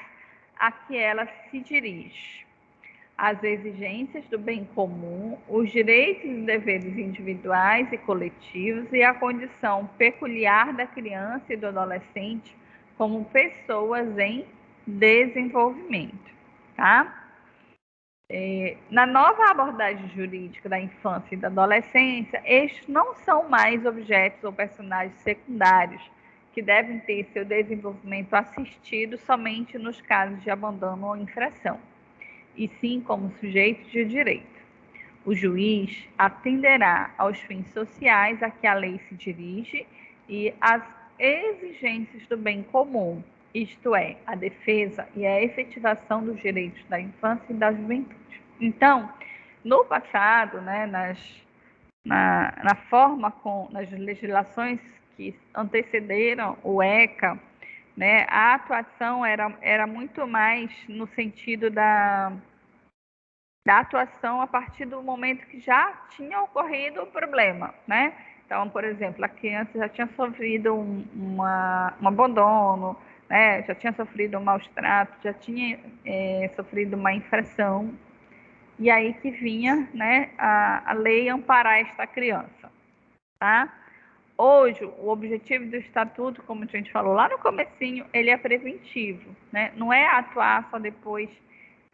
[SPEAKER 1] a que ela se dirige, as exigências do bem comum, os direitos e deveres individuais e coletivos e a condição peculiar da criança e do adolescente como pessoas em desenvolvimento, tá? Na nova abordagem jurídica da infância e da adolescência, estes não são mais objetos ou personagens secundários que devem ter seu desenvolvimento assistido somente nos casos de abandono ou infração, e sim como sujeitos de direito. O juiz atenderá aos fins sociais a que a lei se dirige e às exigências do bem comum, isto é, a defesa e a efetivação dos direitos da infância e da juventude. Então, no passado, né, nas legislações que antecederam o ECA, né, a atuação era muito mais no sentido da atuação a partir do momento que já tinha ocorrido o problema, né? Então, por exemplo, a criança já tinha sofrido um abandono, né? Já tinha sofrido um maus tratos, já tinha sofrido uma infração, e aí que vinha, né, a lei amparar esta criança, tá? Hoje, o objetivo do estatuto, como a gente falou lá no comecinho, ele é preventivo, né? Não é atuar só depois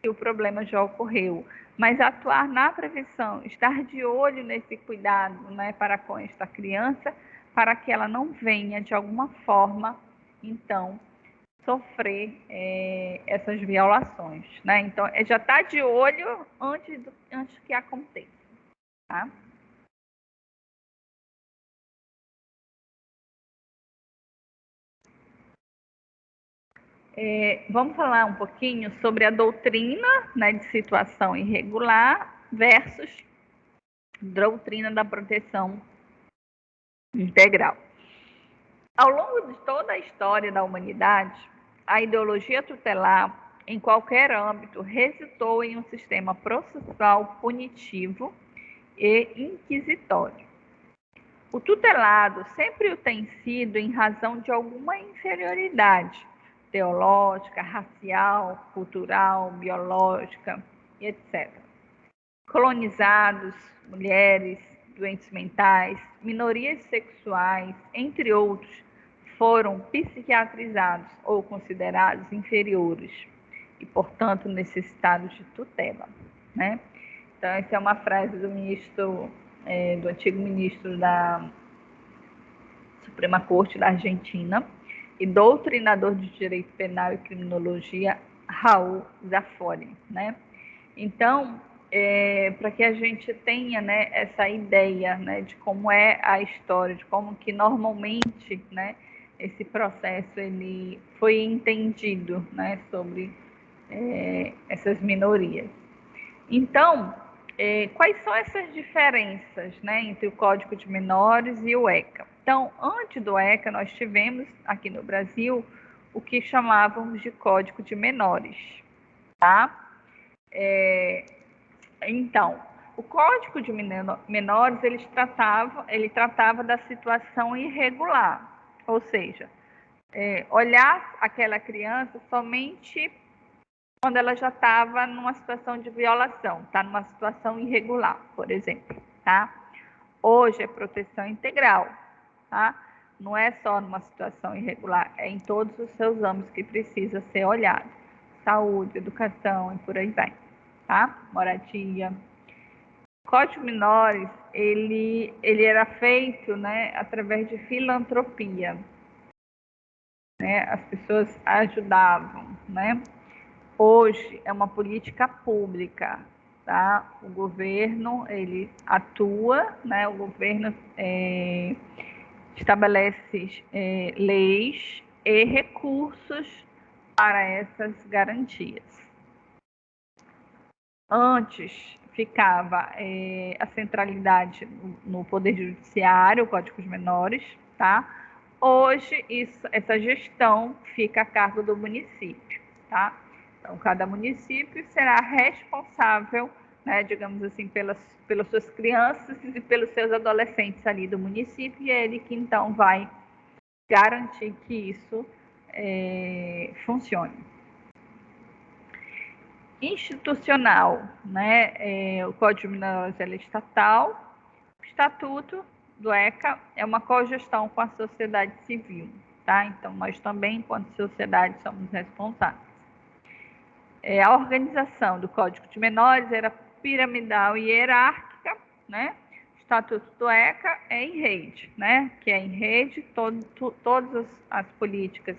[SPEAKER 1] que o problema já ocorreu, mas atuar na prevenção, estar de olho nesse cuidado, né, para com esta criança, para que ela não venha de alguma forma, então, sofrer essas violações, né? Então, já está de olho antes que aconteça, tá? Vamos falar um pouquinho sobre a doutrina, né, de situação irregular versus doutrina da proteção integral. Ao longo de toda a história da humanidade, a ideologia tutelar, em qualquer âmbito, resultou em um sistema processual punitivo e inquisitório. O tutelado sempre o tem sido em razão de alguma inferioridade teológica, racial, cultural, biológica, etc. Colonizados, mulheres, doentes mentais, minorias sexuais, entre outros, foram psiquiatrizados ou considerados inferiores e, portanto, necessitados de tutela, né? Então, essa é uma frase do do antigo ministro da Suprema Corte da Argentina e doutrinador de Direito Penal e Criminologia, Raul Zafoni, né? Então, para que a gente tenha, né, essa ideia, né, de como é a história, de como que normalmente, né, esse processo ele foi entendido, né, sobre essas minorias. Então, quais são essas diferenças, né, entre o Código de Menores e o ECA? Então, antes do ECA, nós tivemos aqui no Brasil o que chamávamos de Código de Menores, tá? Então, o Código de Menores ele tratava da situação irregular, ou seja, olhar aquela criança somente quando ela já estava numa situação de violação, está numa situação irregular, por exemplo, tá? Hoje é proteção integral, tá? Não é só numa situação irregular, é em todos os seus âmbitos que precisa ser olhado. Saúde, educação e por aí vai, tá? Moradia. O Código Menores, ele era feito, né, através de filantropia, né? As pessoas ajudavam, né? Hoje é uma política pública, tá? O governo, ele atua, né? O governo estabelece leis e recursos para essas garantias. Antes ficava a centralidade no Poder Judiciário, o Código dos Menores, tá? Hoje, essa gestão fica a cargo do município, tá? Então, cada município será responsável, né, digamos assim, pelas suas crianças e pelos seus adolescentes ali do município, e é ele que então vai garantir que isso funcione. Institucional, né? O Código Minerais é estatal, o Estatuto do ECA é uma cogestão com a sociedade civil, tá? Então, nós também, enquanto sociedade, somos responsáveis. A organização do Código de Menores era piramidal e hierárquica, né? O Estatuto do ECA é em rede, né? Que é em rede, todas as políticas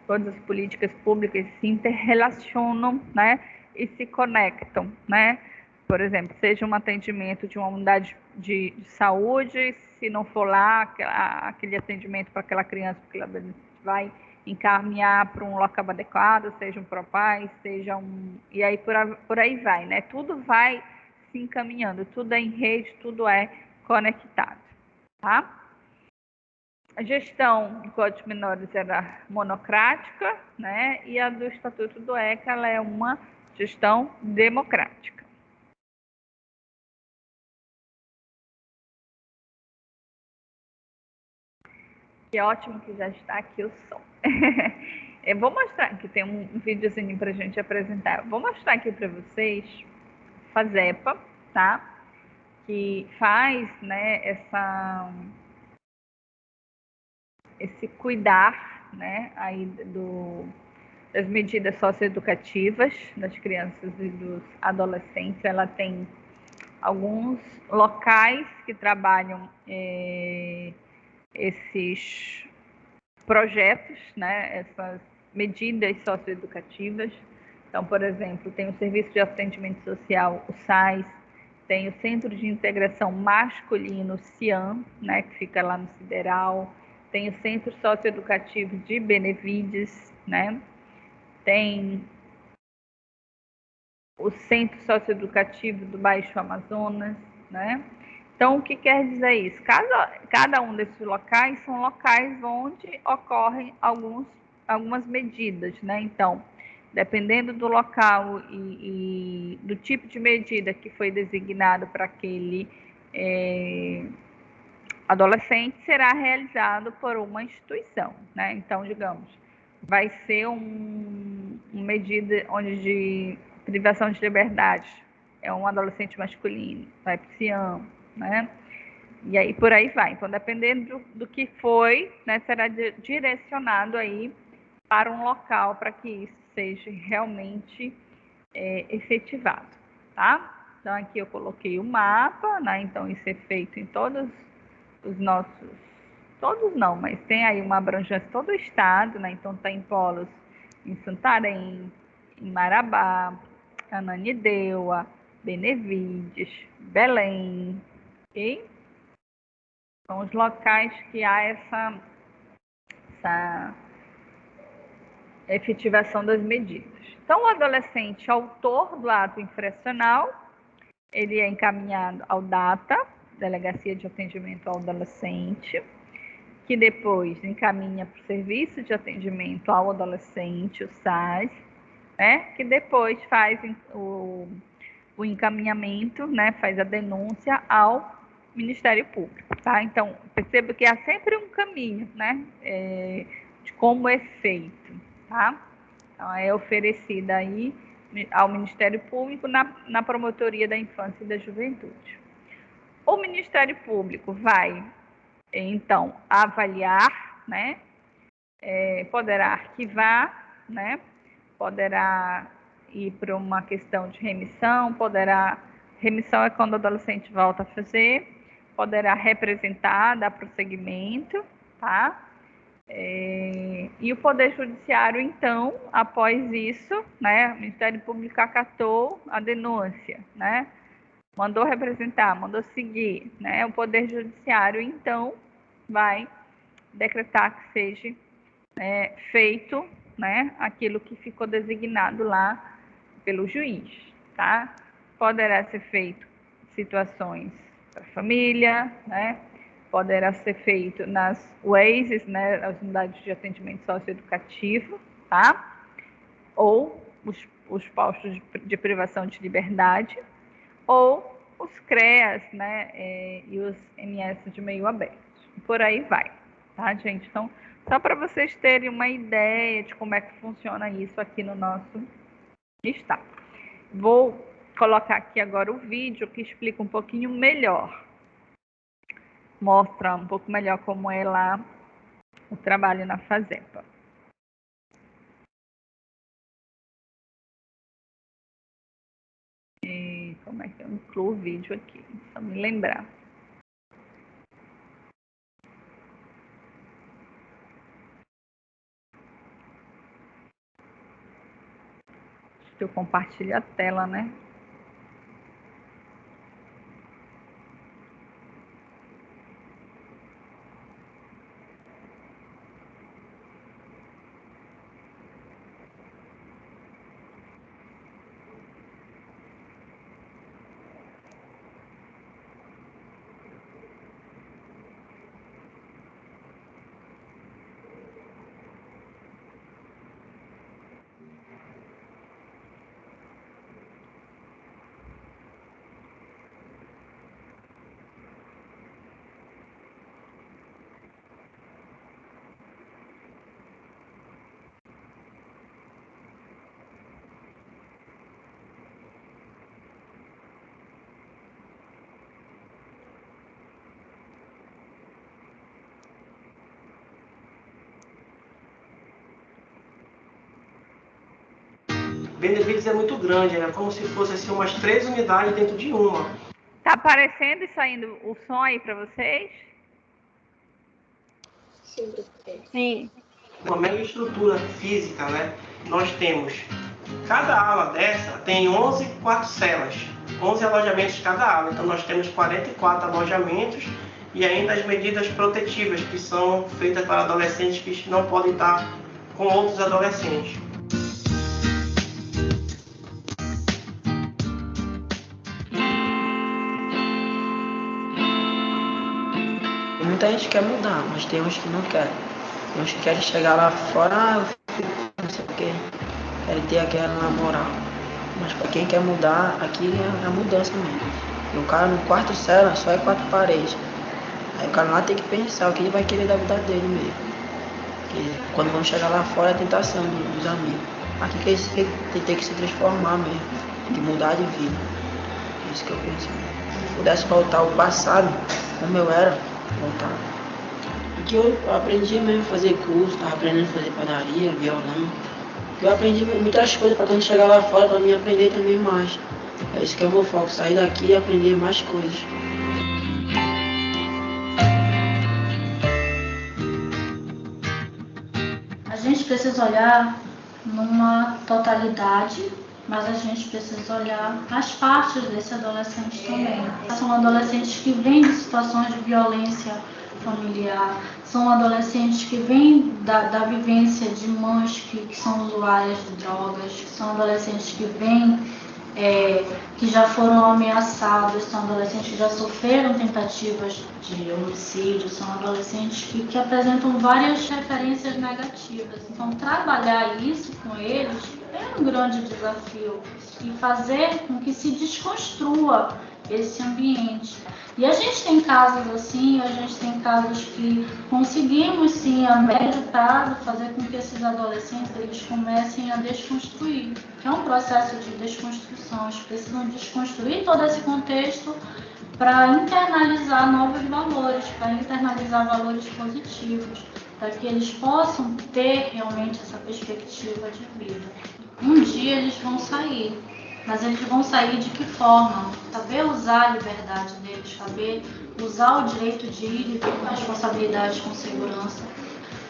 [SPEAKER 1] todas as políticas públicas se interrelacionam, né? E se conectam, né? Por exemplo, seja um atendimento de uma unidade de saúde, se não for lá aquele atendimento para aquela criança, porque ela vai encaminhar para um local adequado, seja um PROPAI, seja um... E aí por aí vai, né? Tudo vai se encaminhando, tudo é em rede, tudo é conectado, tá? A gestão do Código de Menores era monocrática, né? E a do Estatuto do ECA ela é uma gestão democrática. Que ótimo que já está aqui o som. Eu vou mostrar aqui, tem um videozinho para a gente apresentar. Vou mostrar aqui para vocês FASEPA, tá? Que faz, né, esse cuidar, né, aí das medidas socioeducativas das crianças e dos adolescentes. Ela tem alguns locais que trabalham esses projetos, né, essas medidas socioeducativas. Então, por exemplo, tem o Serviço de Atendimento Social, o SAIS, tem o Centro de Integração Masculino, CIAM, né, que fica lá no Sideral, tem o Centro Socioeducativo de Benevides, né, tem o Centro Socioeducativo do Baixo Amazonas, né? Então, o que quer dizer isso? Cada um desses locais são locais onde ocorrem algumas medidas, né? Então, dependendo do local e do tipo de medida que foi designado para aquele adolescente, será realizado por uma instituição, né? Então, digamos, vai ser uma medida onde de privação de liberdade é um adolescente masculino, vai para o CIAM, né? E aí por aí vai. Então, dependendo do que foi, né, será direcionado aí para um local para que isso seja realmente efetivado, tá? Então, aqui eu coloquei o mapa, né? Então, isso é feito em todos os nossos... Todos não, mas tem aí uma abrangência todo o estado, né? Então, tem polos em Santarém, em Marabá, Ananindeua, Benevides, Belém, ok? São os locais que há essa efetivação das medidas. Então, o adolescente autor do ato infracional, ele é encaminhado ao DATA, Delegacia de Atendimento ao Adolescente, que depois encaminha para o Serviço de Atendimento ao Adolescente, o SAS, né, que depois faz o encaminhamento, né, faz a denúncia ao Ministério Público, tá? Então, perceba que há sempre um caminho, né, de como é feito, tá? Então, é oferecida aí ao Ministério Público na Promotoria da Infância e da Juventude. O Ministério Público vai, então, avaliar, né, poderá arquivar, né, poderá ir para uma questão de remissão, remissão é quando o adolescente volta a fazer, poderá representar, dar prosseguimento, tá? E o Poder Judiciário, então, após isso, né, o Ministério Público acatou a denúncia, né, mandou representar, mandou seguir, né, o Poder Judiciário, então, vai decretar que seja feito, né, aquilo que ficou designado lá pelo juiz, tá? Poderá ser feito situações para a família, né? poderá ser feito nas UESs, né, as unidades de atendimento socioeducativo, tá? Ou os postos de privação de liberdade, ou os CREAS, né, e os MS de meio aberto. E por aí vai, tá, gente? Então, só para vocês terem uma ideia de como é que funciona isso aqui no nosso estado. Vou colocar aqui agora o vídeo que explica um pouquinho melhor, mostra um pouco melhor como é lá o trabalho na FASEPA. E como é que eu incluo o vídeo aqui? Só me lembrar. Acho que eu compartilho a tela, né?
[SPEAKER 3] Benevides é muito grande, é como se fosse assim, umas 3 unidades dentro de uma.
[SPEAKER 1] Tá aparecendo e saindo o som aí para vocês?
[SPEAKER 4] Sim.
[SPEAKER 3] Uma mega estrutura física, né? Nós temos, cada ala dessa tem 11 quarto-celas, 11 alojamentos cada ala. Então nós temos 44 alojamentos e ainda as medidas protetivas que são feitas para adolescentes que não podem estar com outros adolescentes.
[SPEAKER 5] Muita gente quer mudar, mas tem uns que não querem. Tem uns que querem chegar lá fora, não sei o que, querem ter aquela moral. Mas para quem quer mudar, aqui é a mudança mesmo. E o cara no quarto cela só é 4 paredes. Aí o cara lá tem que pensar o que ele vai querer da vida dele mesmo. Porque quando vão chegar lá fora é a tentação dos amigos. Aqui que ele tem que se transformar mesmo, tem que mudar de vida. É isso que eu penso. Se pudesse voltar ao passado, como eu era, voltar. Porque eu aprendi mesmo a fazer curso, estava aprendendo a fazer padaria, violão. Eu aprendi muitas coisas para quando chegar lá fora, para mim aprender também mais. É isso que eu vou foco, sair daqui e aprender mais coisas.
[SPEAKER 4] A gente precisa olhar numa totalidade, mas a gente precisa olhar as partes desse adolescente também. São adolescentes que vêm de situações de violência familiar, são adolescentes que vêm da vivência de mães que são usuárias de drogas, são adolescentes que vêm, que já foram ameaçados, são adolescentes que já sofreram tentativas de homicídio, são adolescentes que apresentam várias referências negativas. Então, trabalhar isso com eles é um grande desafio e fazer com que se desconstrua esse ambiente. E a gente tem casos assim, a gente tem casos que conseguimos sim a médio prazo fazer com que esses adolescentes eles comecem a desconstruir, que é um processo de desconstrução. Eles precisam desconstruir todo esse contexto para internalizar novos valores, para internalizar valores positivos, para que eles possam ter realmente essa perspectiva de vida. Um dia eles vão sair. Mas eles vão sair de que forma? Saber usar a liberdade deles, saber usar o direito de ir e vir com responsabilidade, com segurança.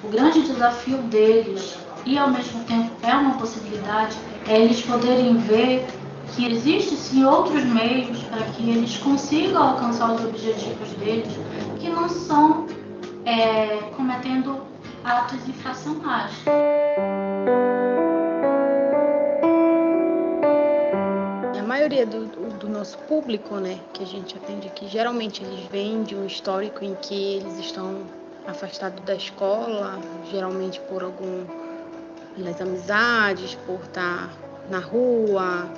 [SPEAKER 4] O grande desafio deles, e ao mesmo tempo é uma possibilidade, é eles poderem ver que existem sim outros meios para que eles consigam alcançar os objetivos deles, que não são cometendo atos infracionais.
[SPEAKER 6] A maioria do nosso público, né, que a gente atende aqui, geralmente eles vêm de um histórico em que eles estão afastados da escola, geralmente pelas amizades, por estar na rua,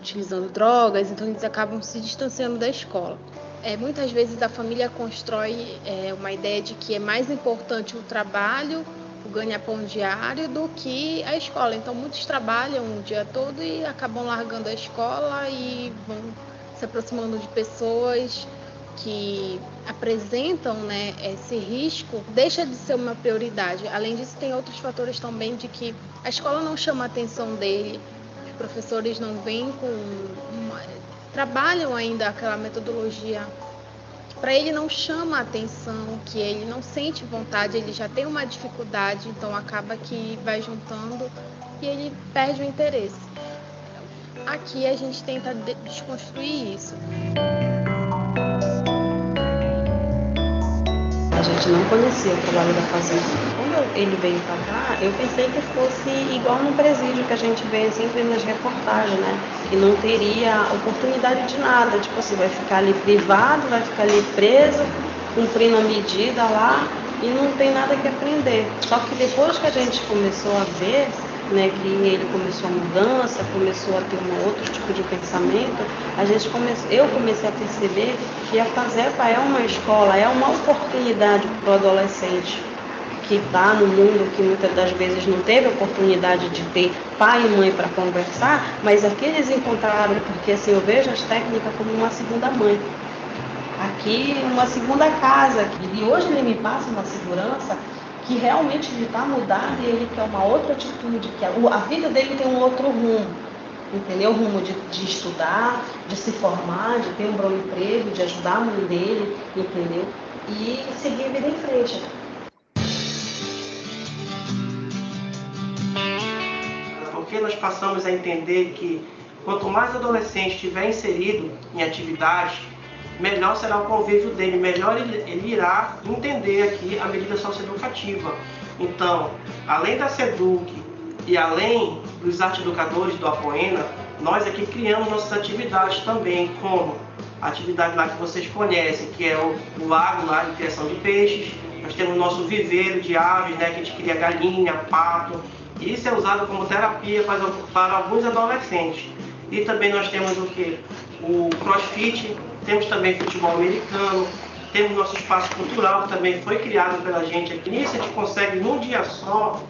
[SPEAKER 6] utilizando drogas, então eles acabam se distanciando da escola. Muitas vezes a família constrói uma ideia de que é mais importante o trabalho, o ganha-pão diário, do que a escola. Então muitos trabalham o dia todo e acabam largando a escola e vão se aproximando de pessoas que apresentam, né, esse risco. Deixa de ser uma prioridade. Além disso, tem outros fatores também de que a escola não chama a atenção dele, os professores não vêm trabalham ainda aquela metodologia, para ele não chama a atenção, que ele não sente vontade, ele já tem uma dificuldade, então acaba que vai juntando e ele perde o interesse. Aqui a gente tenta desconstruir isso.
[SPEAKER 7] A gente não conhecia o trabalho da fazenda. Quando ele veio para cá, eu pensei que fosse igual no presídio que a gente vê sempre nas reportagens, né? Que não teria oportunidade de nada, tipo assim, vai ficar ali privado, vai ficar ali preso, cumprindo a medida lá e não tem nada que aprender. Só que depois que a gente começou a ver, né, que ele começou a mudança, começou a ter um outro tipo de pensamento, eu comecei a perceber que a FASEPA é uma escola, é uma oportunidade para o adolescente que está no mundo, que muitas das vezes não teve oportunidade de ter pai e mãe para conversar, mas aqui eles encontraram, porque assim, eu vejo as técnicas como uma segunda mãe. Aqui, uma segunda casa. E hoje ele me passa uma segurança que realmente ele está mudado e ele quer uma outra atitude, que a vida dele tem um outro rumo, entendeu? O rumo de estudar, de se formar, de ter um bom emprego, de ajudar a mãe dele, entendeu? E seguir a vida em frente.
[SPEAKER 3] Porque nós passamos a entender que quanto mais adolescente estiver inserido em atividades, melhor será o convívio dele, melhor ele irá entender aqui a medida socioeducativa. Então, além da SEDUC e além dos arte educadores do Apoena, nós aqui criamos nossas atividades também, como a atividade lá que vocês conhecem, que é o lago lá de criação de peixes. Nós temos o nosso viveiro de aves, né, que a gente cria galinha, pato. Isso é usado como terapia para alguns adolescentes. E também nós temos o que? O crossfit, temos também futebol americano, temos nosso espaço cultural, que também foi criado pela gente aqui. Nisso a gente consegue, num dia só,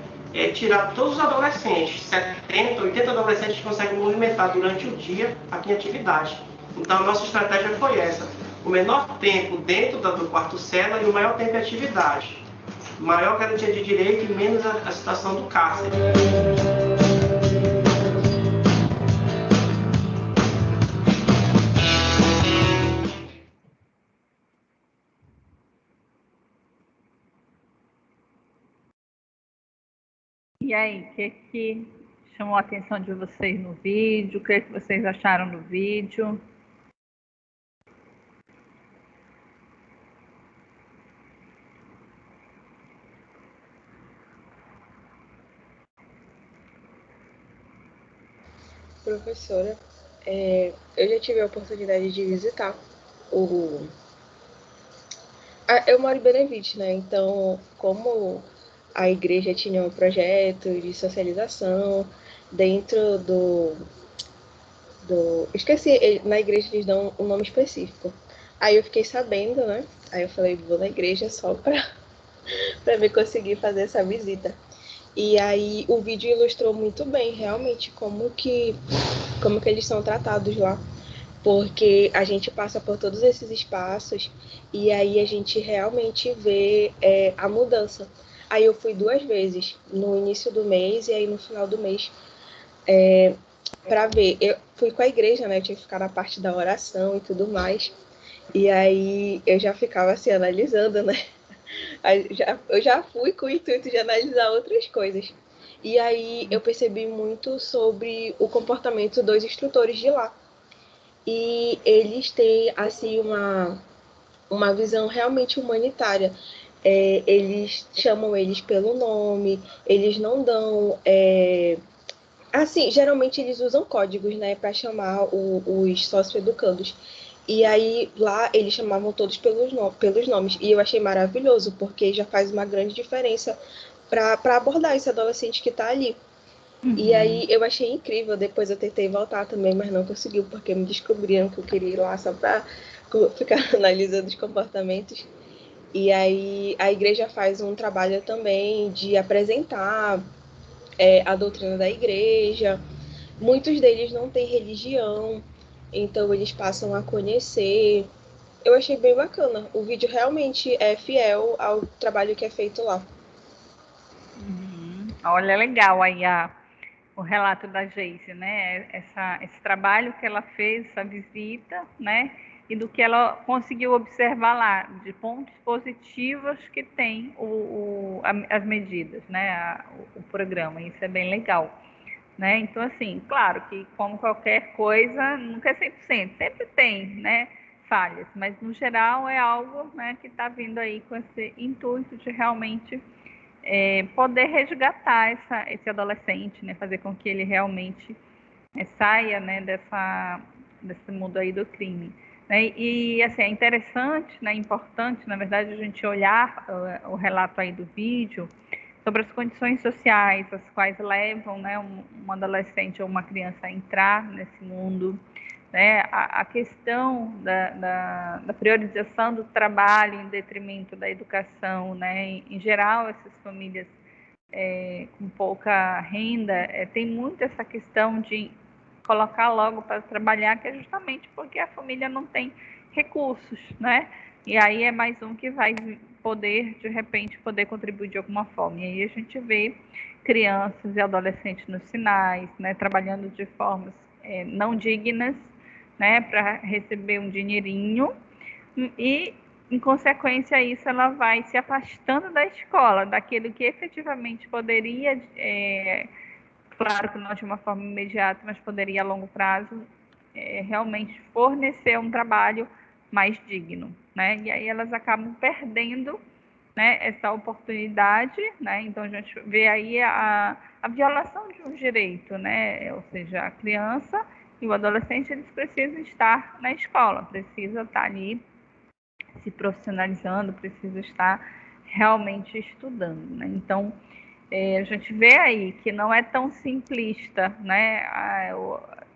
[SPEAKER 3] tirar todos os adolescentes, 70, 80 adolescentes que conseguem movimentar durante o dia aqui em atividade. Então a nossa estratégia foi essa: o menor tempo dentro do quarto cela e o maior tempo em atividade. Maior garantia de direito e menos a situação do cárcere.
[SPEAKER 1] E aí, o que chamou a atenção de vocês no vídeo? O que vocês acharam do vídeo?
[SPEAKER 8] Professora, eu já tive a oportunidade de visitar eu moro em Benevite, né? Então, como a igreja tinha um projeto de socialização dentro esqueci, na igreja eles dão um nome específico. Aí eu fiquei sabendo, né? Aí eu falei, vou na igreja só para me conseguir fazer essa visita. E aí o vídeo ilustrou muito bem, realmente, como que eles são tratados lá. Porque a gente passa por todos esses espaços e aí a gente realmente vê a mudança. Aí eu fui 2 vezes, no início do mês e aí no final do mês, para ver. Eu fui com a igreja, né? Eu tinha que ficar na parte da oração e tudo mais. E aí eu já ficava assim, analisando, né? Eu já fui com o intuito de analisar outras coisas. E aí eu percebi muito sobre o comportamento dos instrutores de lá. E eles têm, assim, uma visão realmente humanitária. Eles chamam eles pelo nome, eles não dão Assim, geralmente eles usam códigos, né, para chamar os socioeducandos. E aí lá eles chamavam todos pelos nomes. E eu achei maravilhoso, porque já faz uma grande diferença para abordar esse adolescente que está ali. E aí eu achei incrível. Depois eu tentei voltar também, mas não conseguiu, porque me descobriram que eu queria ir lá só para ficar analisando os comportamentos. E aí a igreja faz um trabalho também de apresentar a doutrina da igreja. Muitos deles não têm religião, então eles passam a conhecer. Eu achei bem bacana. O vídeo realmente é fiel ao trabalho que é feito lá.
[SPEAKER 1] Olha, legal aí o relato da Geise, né? Esse trabalho que ela fez, essa visita, né? E do que ela conseguiu observar lá, de pontos positivos que tem as medidas, né? O programa. Isso é bem legal. Né? Então, assim, claro que como qualquer coisa, nunca é 100%, sempre tem, né, falhas, mas no geral é algo, né, que está vindo aí com esse intuito de realmente poder resgatar esse adolescente, né, fazer com que ele realmente saia, né, desse mundo aí do crime. Né? E, assim, é interessante, né, importante, na verdade, a gente olhar o relato aí do vídeo, sobre as condições sociais, as quais levam, né, um adolescente ou uma criança a entrar nesse mundo, né, a questão da priorização do trabalho em detrimento da educação, né, em geral essas famílias com pouca renda tem muito essa questão de colocar logo para trabalhar, que é justamente porque a família não tem recursos, né? E aí é mais um que vai poder, de repente, poder contribuir de alguma forma. E aí a gente vê crianças e adolescentes nos sinais, né, trabalhando de formas não dignas, né, para receber um dinheirinho e, em consequência a isso, ela vai se afastando da escola, daquilo que efetivamente poderia, claro que não de uma forma imediata, mas poderia a longo prazo realmente fornecer um trabalho mais digno, né? E aí elas acabam perdendo, né, essa oportunidade, né? Então a gente vê aí a violação de um direito, né? Ou seja, a criança e o adolescente eles precisam estar na escola, precisam estar ali se profissionalizando, precisa estar realmente estudando, né? Então, a gente vê aí que não é tão simplista, né?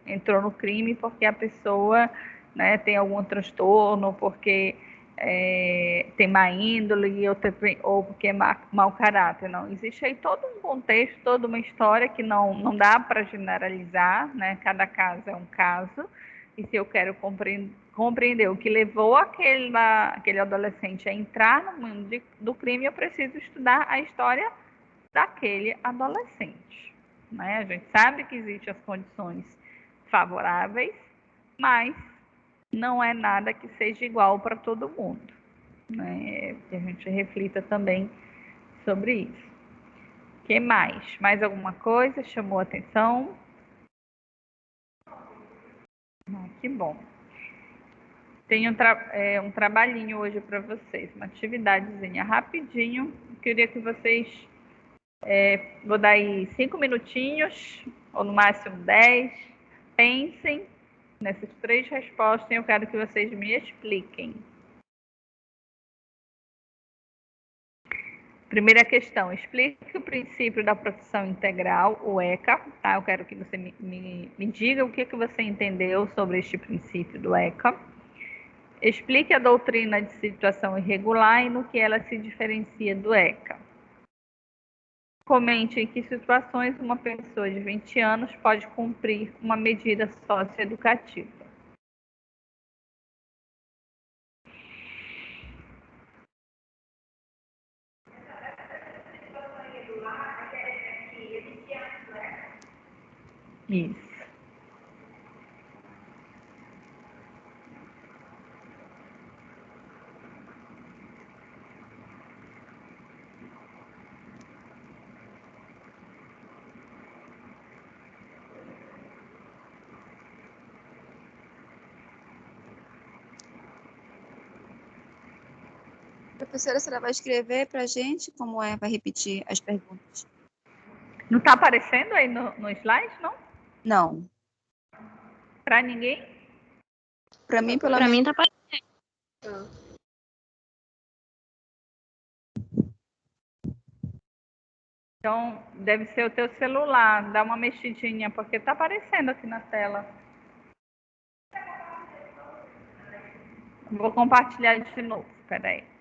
[SPEAKER 1] Entrou no crime porque a pessoa, né, tem algum transtorno, porque tem má índole ou porque é mau caráter. Não, existe aí todo um contexto, toda uma história que não dá para generalizar, né? Cada caso é um caso. E se eu quero compreender o que levou aquele adolescente a entrar no mundo do crime, eu preciso estudar a história daquele adolescente. Né? A gente sabe que existem as condições favoráveis, mas não é nada que seja igual para todo mundo. Né? Que a gente reflita também sobre isso. O que mais? Mais alguma coisa chamou a atenção? Que bom. Tenho um trabalhinho hoje para vocês, uma atividadezinha rapidinho. Eu queria que vocês, vou dar aí 5 minutinhos, ou no máximo 10, pensem nessas 3 respostas e eu quero que vocês me expliquem. Primeira questão, explique o princípio da proteção integral, o ECA. Tá? Eu quero que você me diga o que você entendeu sobre este princípio do ECA. Explique a doutrina de situação irregular e no que ela se diferencia do ECA. Comente em que situações uma pessoa de 20 anos pode cumprir uma medida socioeducativa. Isso.
[SPEAKER 9] Professora, a senhora vai escrever para a gente? Como é? Vai repetir as perguntas?
[SPEAKER 1] Não está aparecendo aí no slide, não?
[SPEAKER 9] Não.
[SPEAKER 1] Para ninguém?
[SPEAKER 9] Para mim, pelo
[SPEAKER 6] Pra
[SPEAKER 9] menos.
[SPEAKER 6] mim tá aparecendo.
[SPEAKER 1] Então, deve ser o teu celular. Dá uma mexidinha, porque está aparecendo aqui na tela. Vou compartilhar de novo. Espera aí.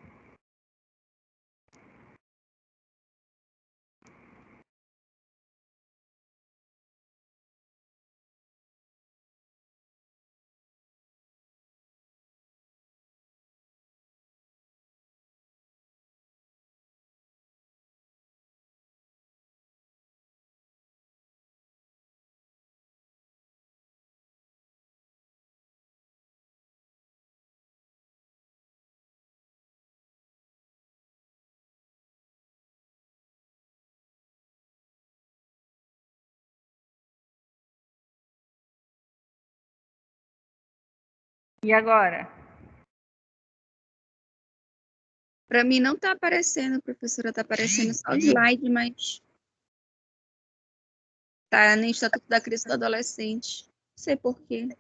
[SPEAKER 1] E agora?
[SPEAKER 9] Para mim não está aparecendo, professora, está aparecendo só o slide, mas está no Estatuto da Criança e do Adolescente. Não sei por quê.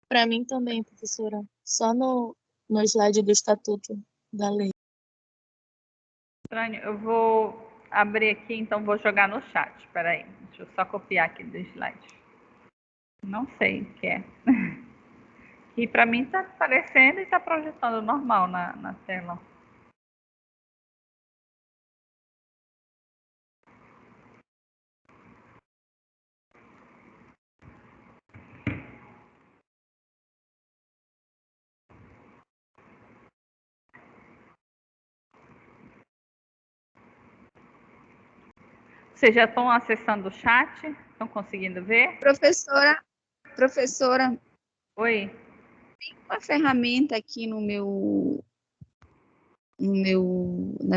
[SPEAKER 6] Pra mim também, professora. Só no slide do estatuto da lei.
[SPEAKER 1] Estranho. Eu vou abrir aqui, então vou jogar no chat. Espera aí. Deixa eu só copiar aqui do slide. Não sei o que é. E para mim está aparecendo e está projetando normal na tela. Vocês já estão acessando o chat? Estão conseguindo ver?
[SPEAKER 9] Professora,
[SPEAKER 1] Oi.
[SPEAKER 9] tem uma ferramenta aqui na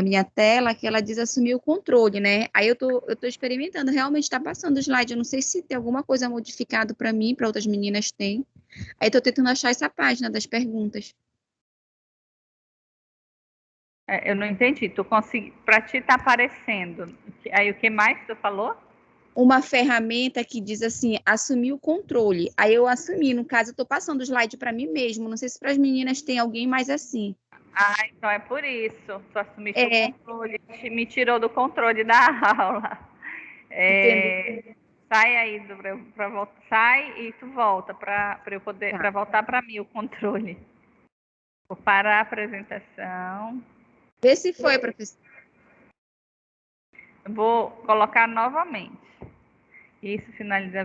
[SPEAKER 9] minha tela que ela diz assumir o controle, né? Aí eu tô experimentando, realmente está passando o slide. Eu não sei se tem alguma coisa modificada para mim, para outras meninas tem. Aí estou tentando achar essa página das perguntas.
[SPEAKER 1] Eu não entendi. Para ti está aparecendo. Aí o que mais tu falou?
[SPEAKER 9] Uma ferramenta que diz assim, assumir o controle. Aí eu assumi, no caso, eu estou passando o slide para mim mesmo. Não sei se para as meninas tem alguém mais assim.
[SPEAKER 1] Ah, então é por isso. Tu assumiste
[SPEAKER 9] É.
[SPEAKER 1] o controle, me tirou do controle da aula. Sai aí sai e tu volta para eu poder para voltar para mim o controle. Vou parar a apresentação.
[SPEAKER 9] Vê se foi, professor.
[SPEAKER 1] Vou colocar novamente. Isso finaliza.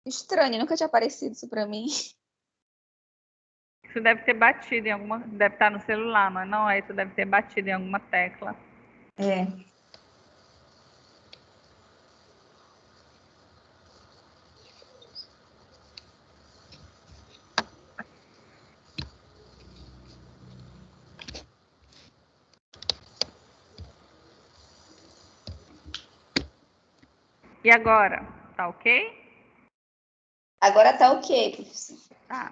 [SPEAKER 9] Estranho, nunca tinha aparecido isso para mim.
[SPEAKER 1] Isso deve ter batido em alguma. Deve estar no celular, mas não é? Isso deve ter batido em alguma tecla.
[SPEAKER 9] É.
[SPEAKER 1] E agora? Tá ok?
[SPEAKER 9] Agora tá ok, professor.
[SPEAKER 1] Tá.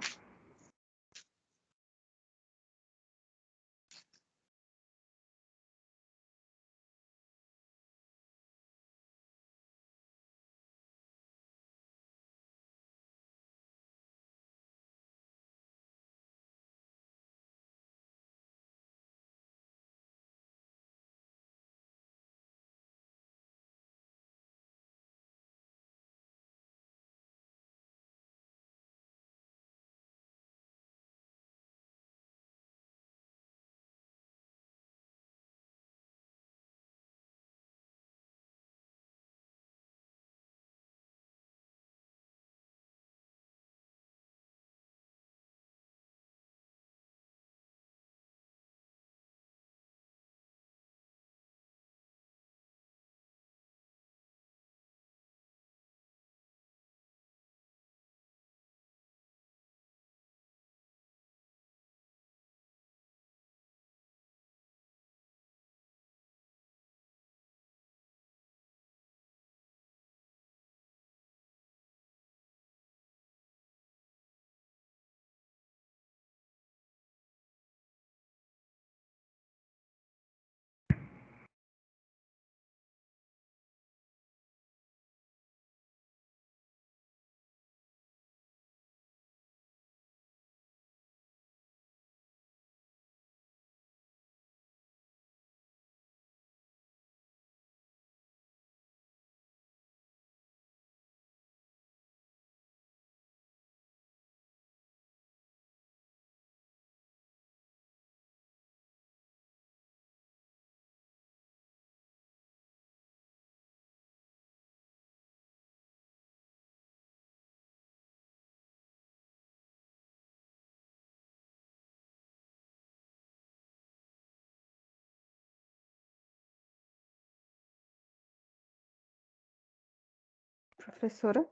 [SPEAKER 10] Professora?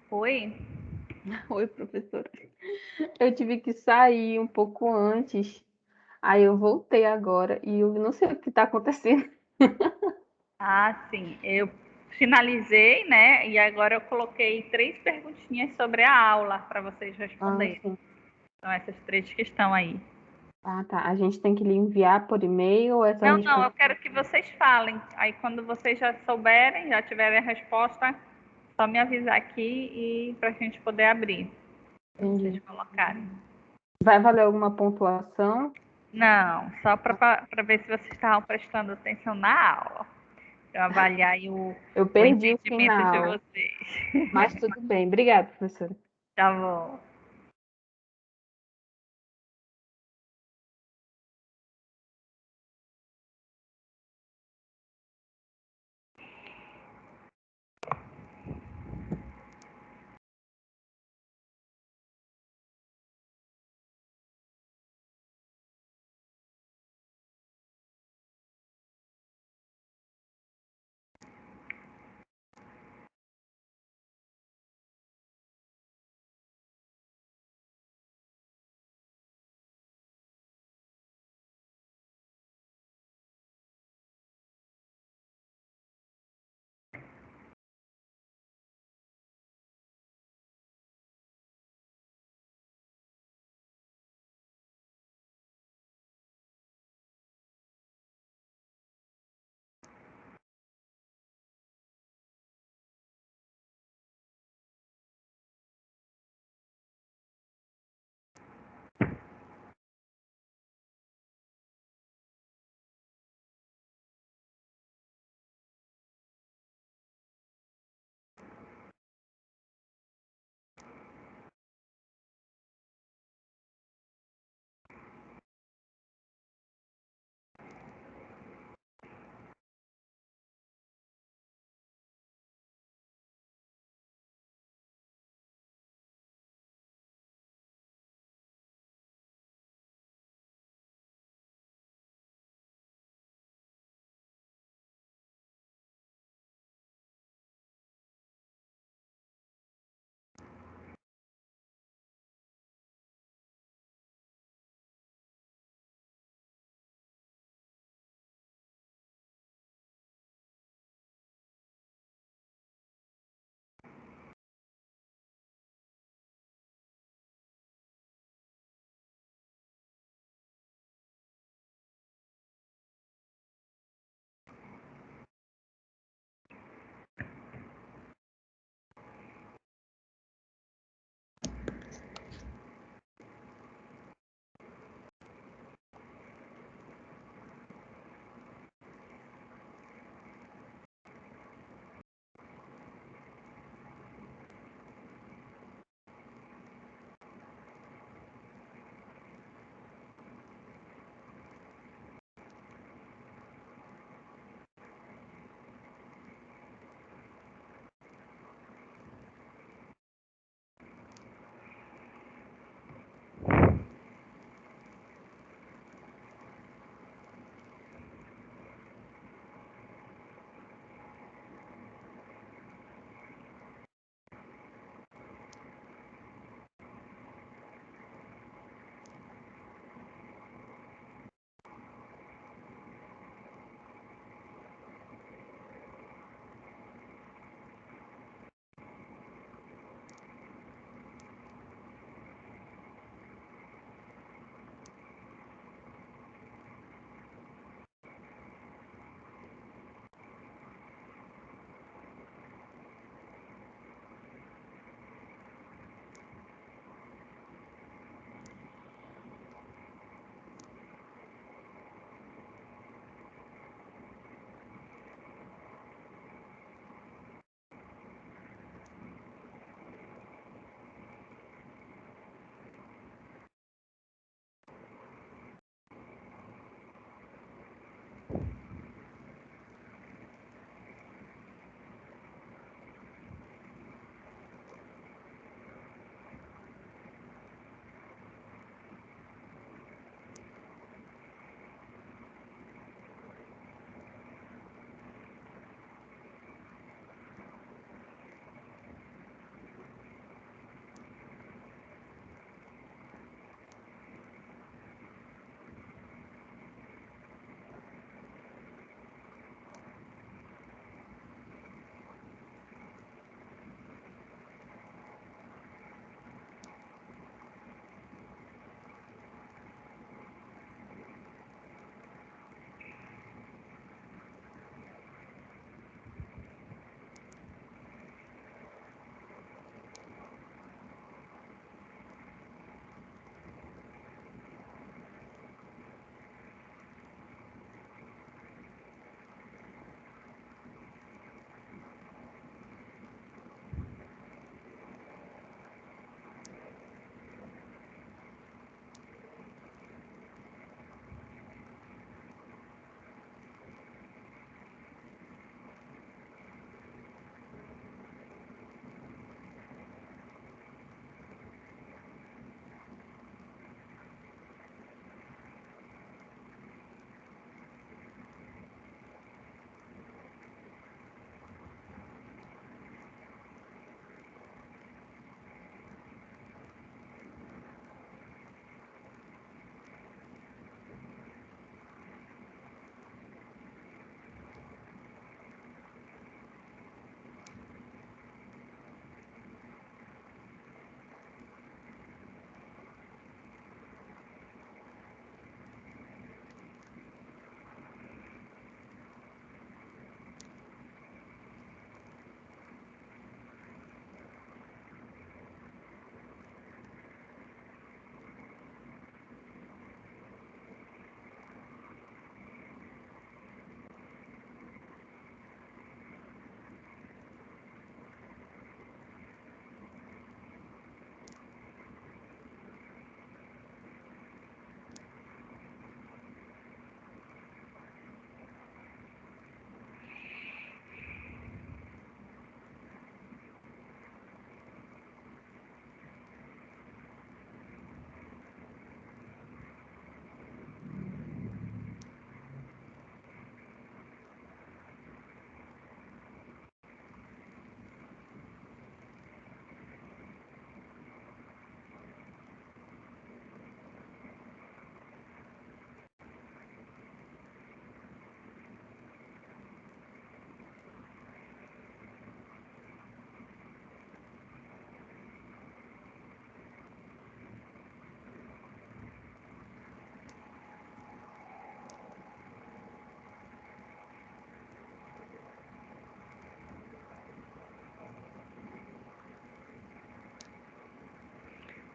[SPEAKER 1] Oi?
[SPEAKER 10] Oi, professora. Eu tive que sair um pouco antes, aí eu voltei agora e eu não sei o que está acontecendo.
[SPEAKER 1] Ah, sim. Eu finalizei, né? E agora eu coloquei 3 perguntinhas sobre a aula para vocês
[SPEAKER 10] Ah,
[SPEAKER 1] responderem.
[SPEAKER 10] sim.
[SPEAKER 1] São essas 3 que estão aí.
[SPEAKER 10] Ah, tá. A gente tem que lhe enviar por e-mail ou é só
[SPEAKER 1] Não, não, eu
[SPEAKER 10] responder?
[SPEAKER 1] quero que vocês falem. Aí quando vocês já souberem, já tiverem a resposta, só me avisar aqui e para a gente poder abrir, para vocês
[SPEAKER 10] Entendi.
[SPEAKER 1] colocarem.
[SPEAKER 10] Vai valer alguma pontuação?
[SPEAKER 1] Não, só para ver se vocês estavam prestando atenção na aula, para avaliar aí
[SPEAKER 10] Eu
[SPEAKER 1] o
[SPEAKER 10] perdi o fim
[SPEAKER 1] entendimento
[SPEAKER 10] na
[SPEAKER 1] de
[SPEAKER 10] aula,
[SPEAKER 1] vocês.
[SPEAKER 10] mas tudo bem. Obrigada, professora.
[SPEAKER 1] Tá bom.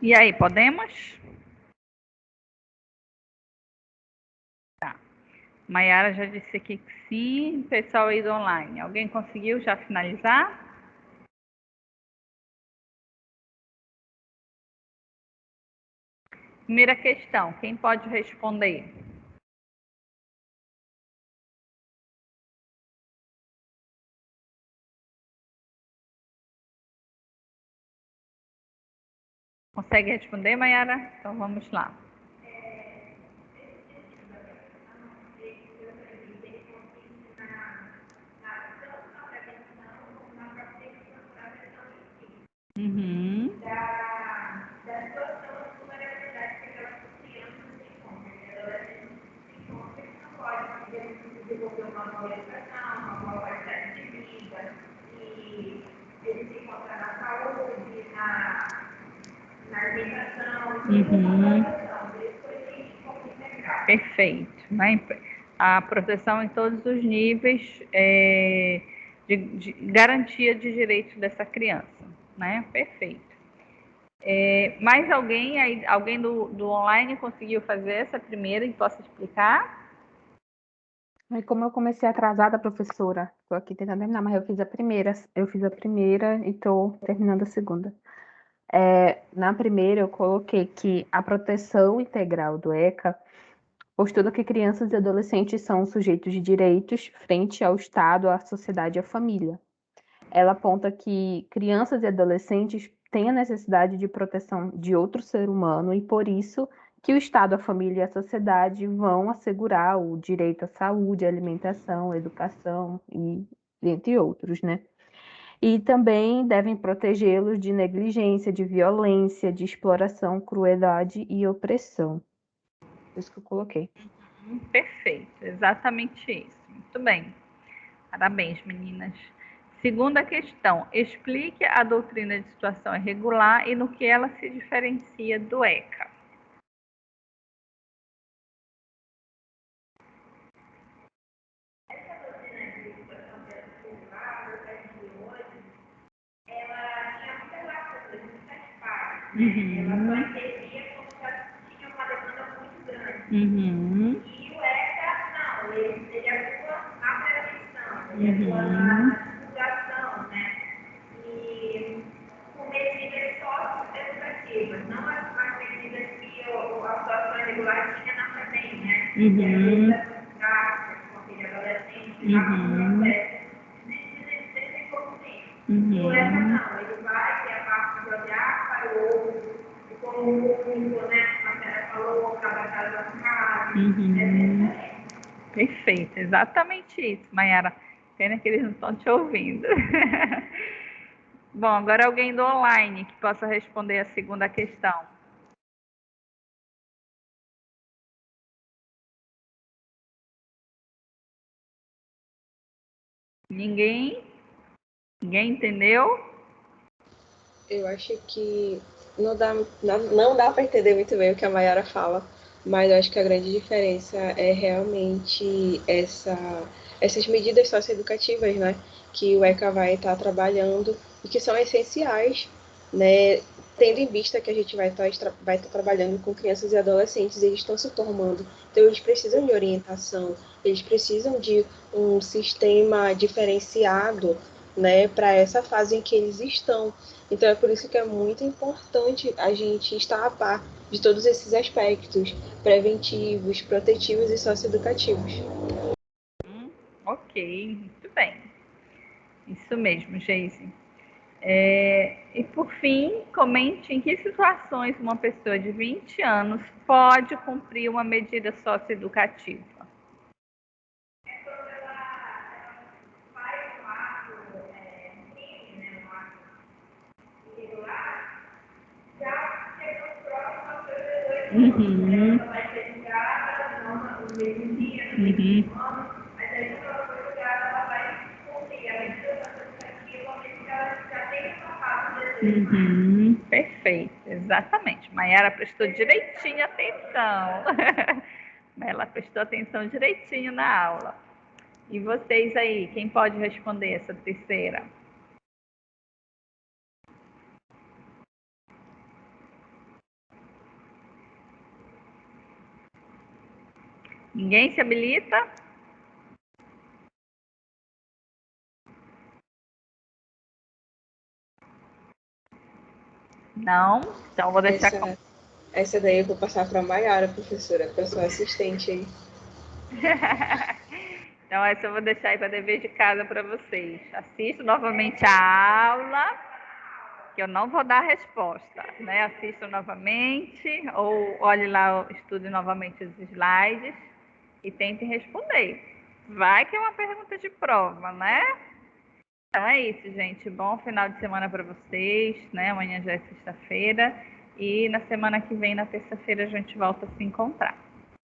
[SPEAKER 1] E aí, podemos? Tá. Maiara já disse aqui que sim, pessoal aí do online. Alguém conseguiu já finalizar? Primeira questão, quem pode responder? Consegue responder, Maiara? Então vamos lá. Uhum. Uhum. Perfeito. Né? A proteção em todos os níveis de garantia de direitos dessa criança. Né? Perfeito. Mais alguém do online conseguiu fazer essa primeira e posso explicar?
[SPEAKER 10] Aí, como eu comecei atrasada, professora, estou aqui tentando terminar, mas eu fiz a primeira e estou terminando a segunda. Na primeira, eu coloquei que a proteção integral do ECA postula que crianças e adolescentes são sujeitos de direitos frente ao Estado, à sociedade e à família. Ela aponta que crianças e adolescentes têm a necessidade de proteção de outro ser humano e, por isso, que o Estado, a família e a sociedade vão assegurar o direito à saúde, à alimentação, à educação e entre outros, né? E também devem protegê-los de negligência, de violência, de exploração, crueldade e opressão. Isso que eu coloquei.
[SPEAKER 1] Perfeito, exatamente isso. Muito bem. Parabéns, meninas. Segunda questão. Explique a doutrina de situação irregular e no que ela se diferencia do ECA. Uhum. Uhum. E o ECA, não, ele atua na prevenção, ele atua na divulgação, né? E com medidas socioeducativas, não as medidas que a situação irregular tinha na FEBEM, né? Uhum. Com aquele adolescente, que estava no processo. E o ECA não, ele vai ter a parte de olhar para o outro, como o mundo, né? A Matéria falou, cada caso a casa, Perfeito, exatamente isso, Maiara. Pena que eles não estão te ouvindo. Bom, agora alguém do online que possa responder a segunda questão. Ninguém? Ninguém entendeu?
[SPEAKER 8] Eu acho que não dá para entender muito bem o que a Mayara fala, mas eu acho que a grande diferença é realmente essas medidas socioeducativas, né, que o ECA vai estar trabalhando e que são essenciais, né, tendo em vista que a gente vai estar trabalhando com crianças e adolescentes, eles estão se formando, então eles precisam de orientação, eles precisam de um sistema diferenciado, né, para essa fase em que eles estão. Então é por isso que é muito importante a gente estar a par de todos esses aspectos preventivos, protetivos e socioeducativos.
[SPEAKER 1] Ok, muito bem. Isso mesmo, Geise. E por fim, comente em que situações uma pessoa de 20 anos pode cumprir uma medida socioeducativa. Uhum. Uhum. Perfeito, exatamente. Maiara prestou direitinho atenção. Ela prestou atenção direitinho na aula. E vocês aí, quem pode responder essa terceira? Ninguém se habilita? Não? Então vou deixar
[SPEAKER 8] Essa daí eu vou passar para a Maiara, professora, para sua assistente aí.
[SPEAKER 1] Então essa eu vou deixar aí para dever de casa para vocês. Assistam novamente a aula, que eu não vou dar a resposta, né? Assistam novamente, ou olhe lá, estude novamente os slides e tentem responder. Vai que é uma pergunta de prova, né? Então é isso, gente. Bom final de semana para vocês, né? Amanhã já é sexta-feira e na semana que vem, na terça-feira, a gente volta a se encontrar.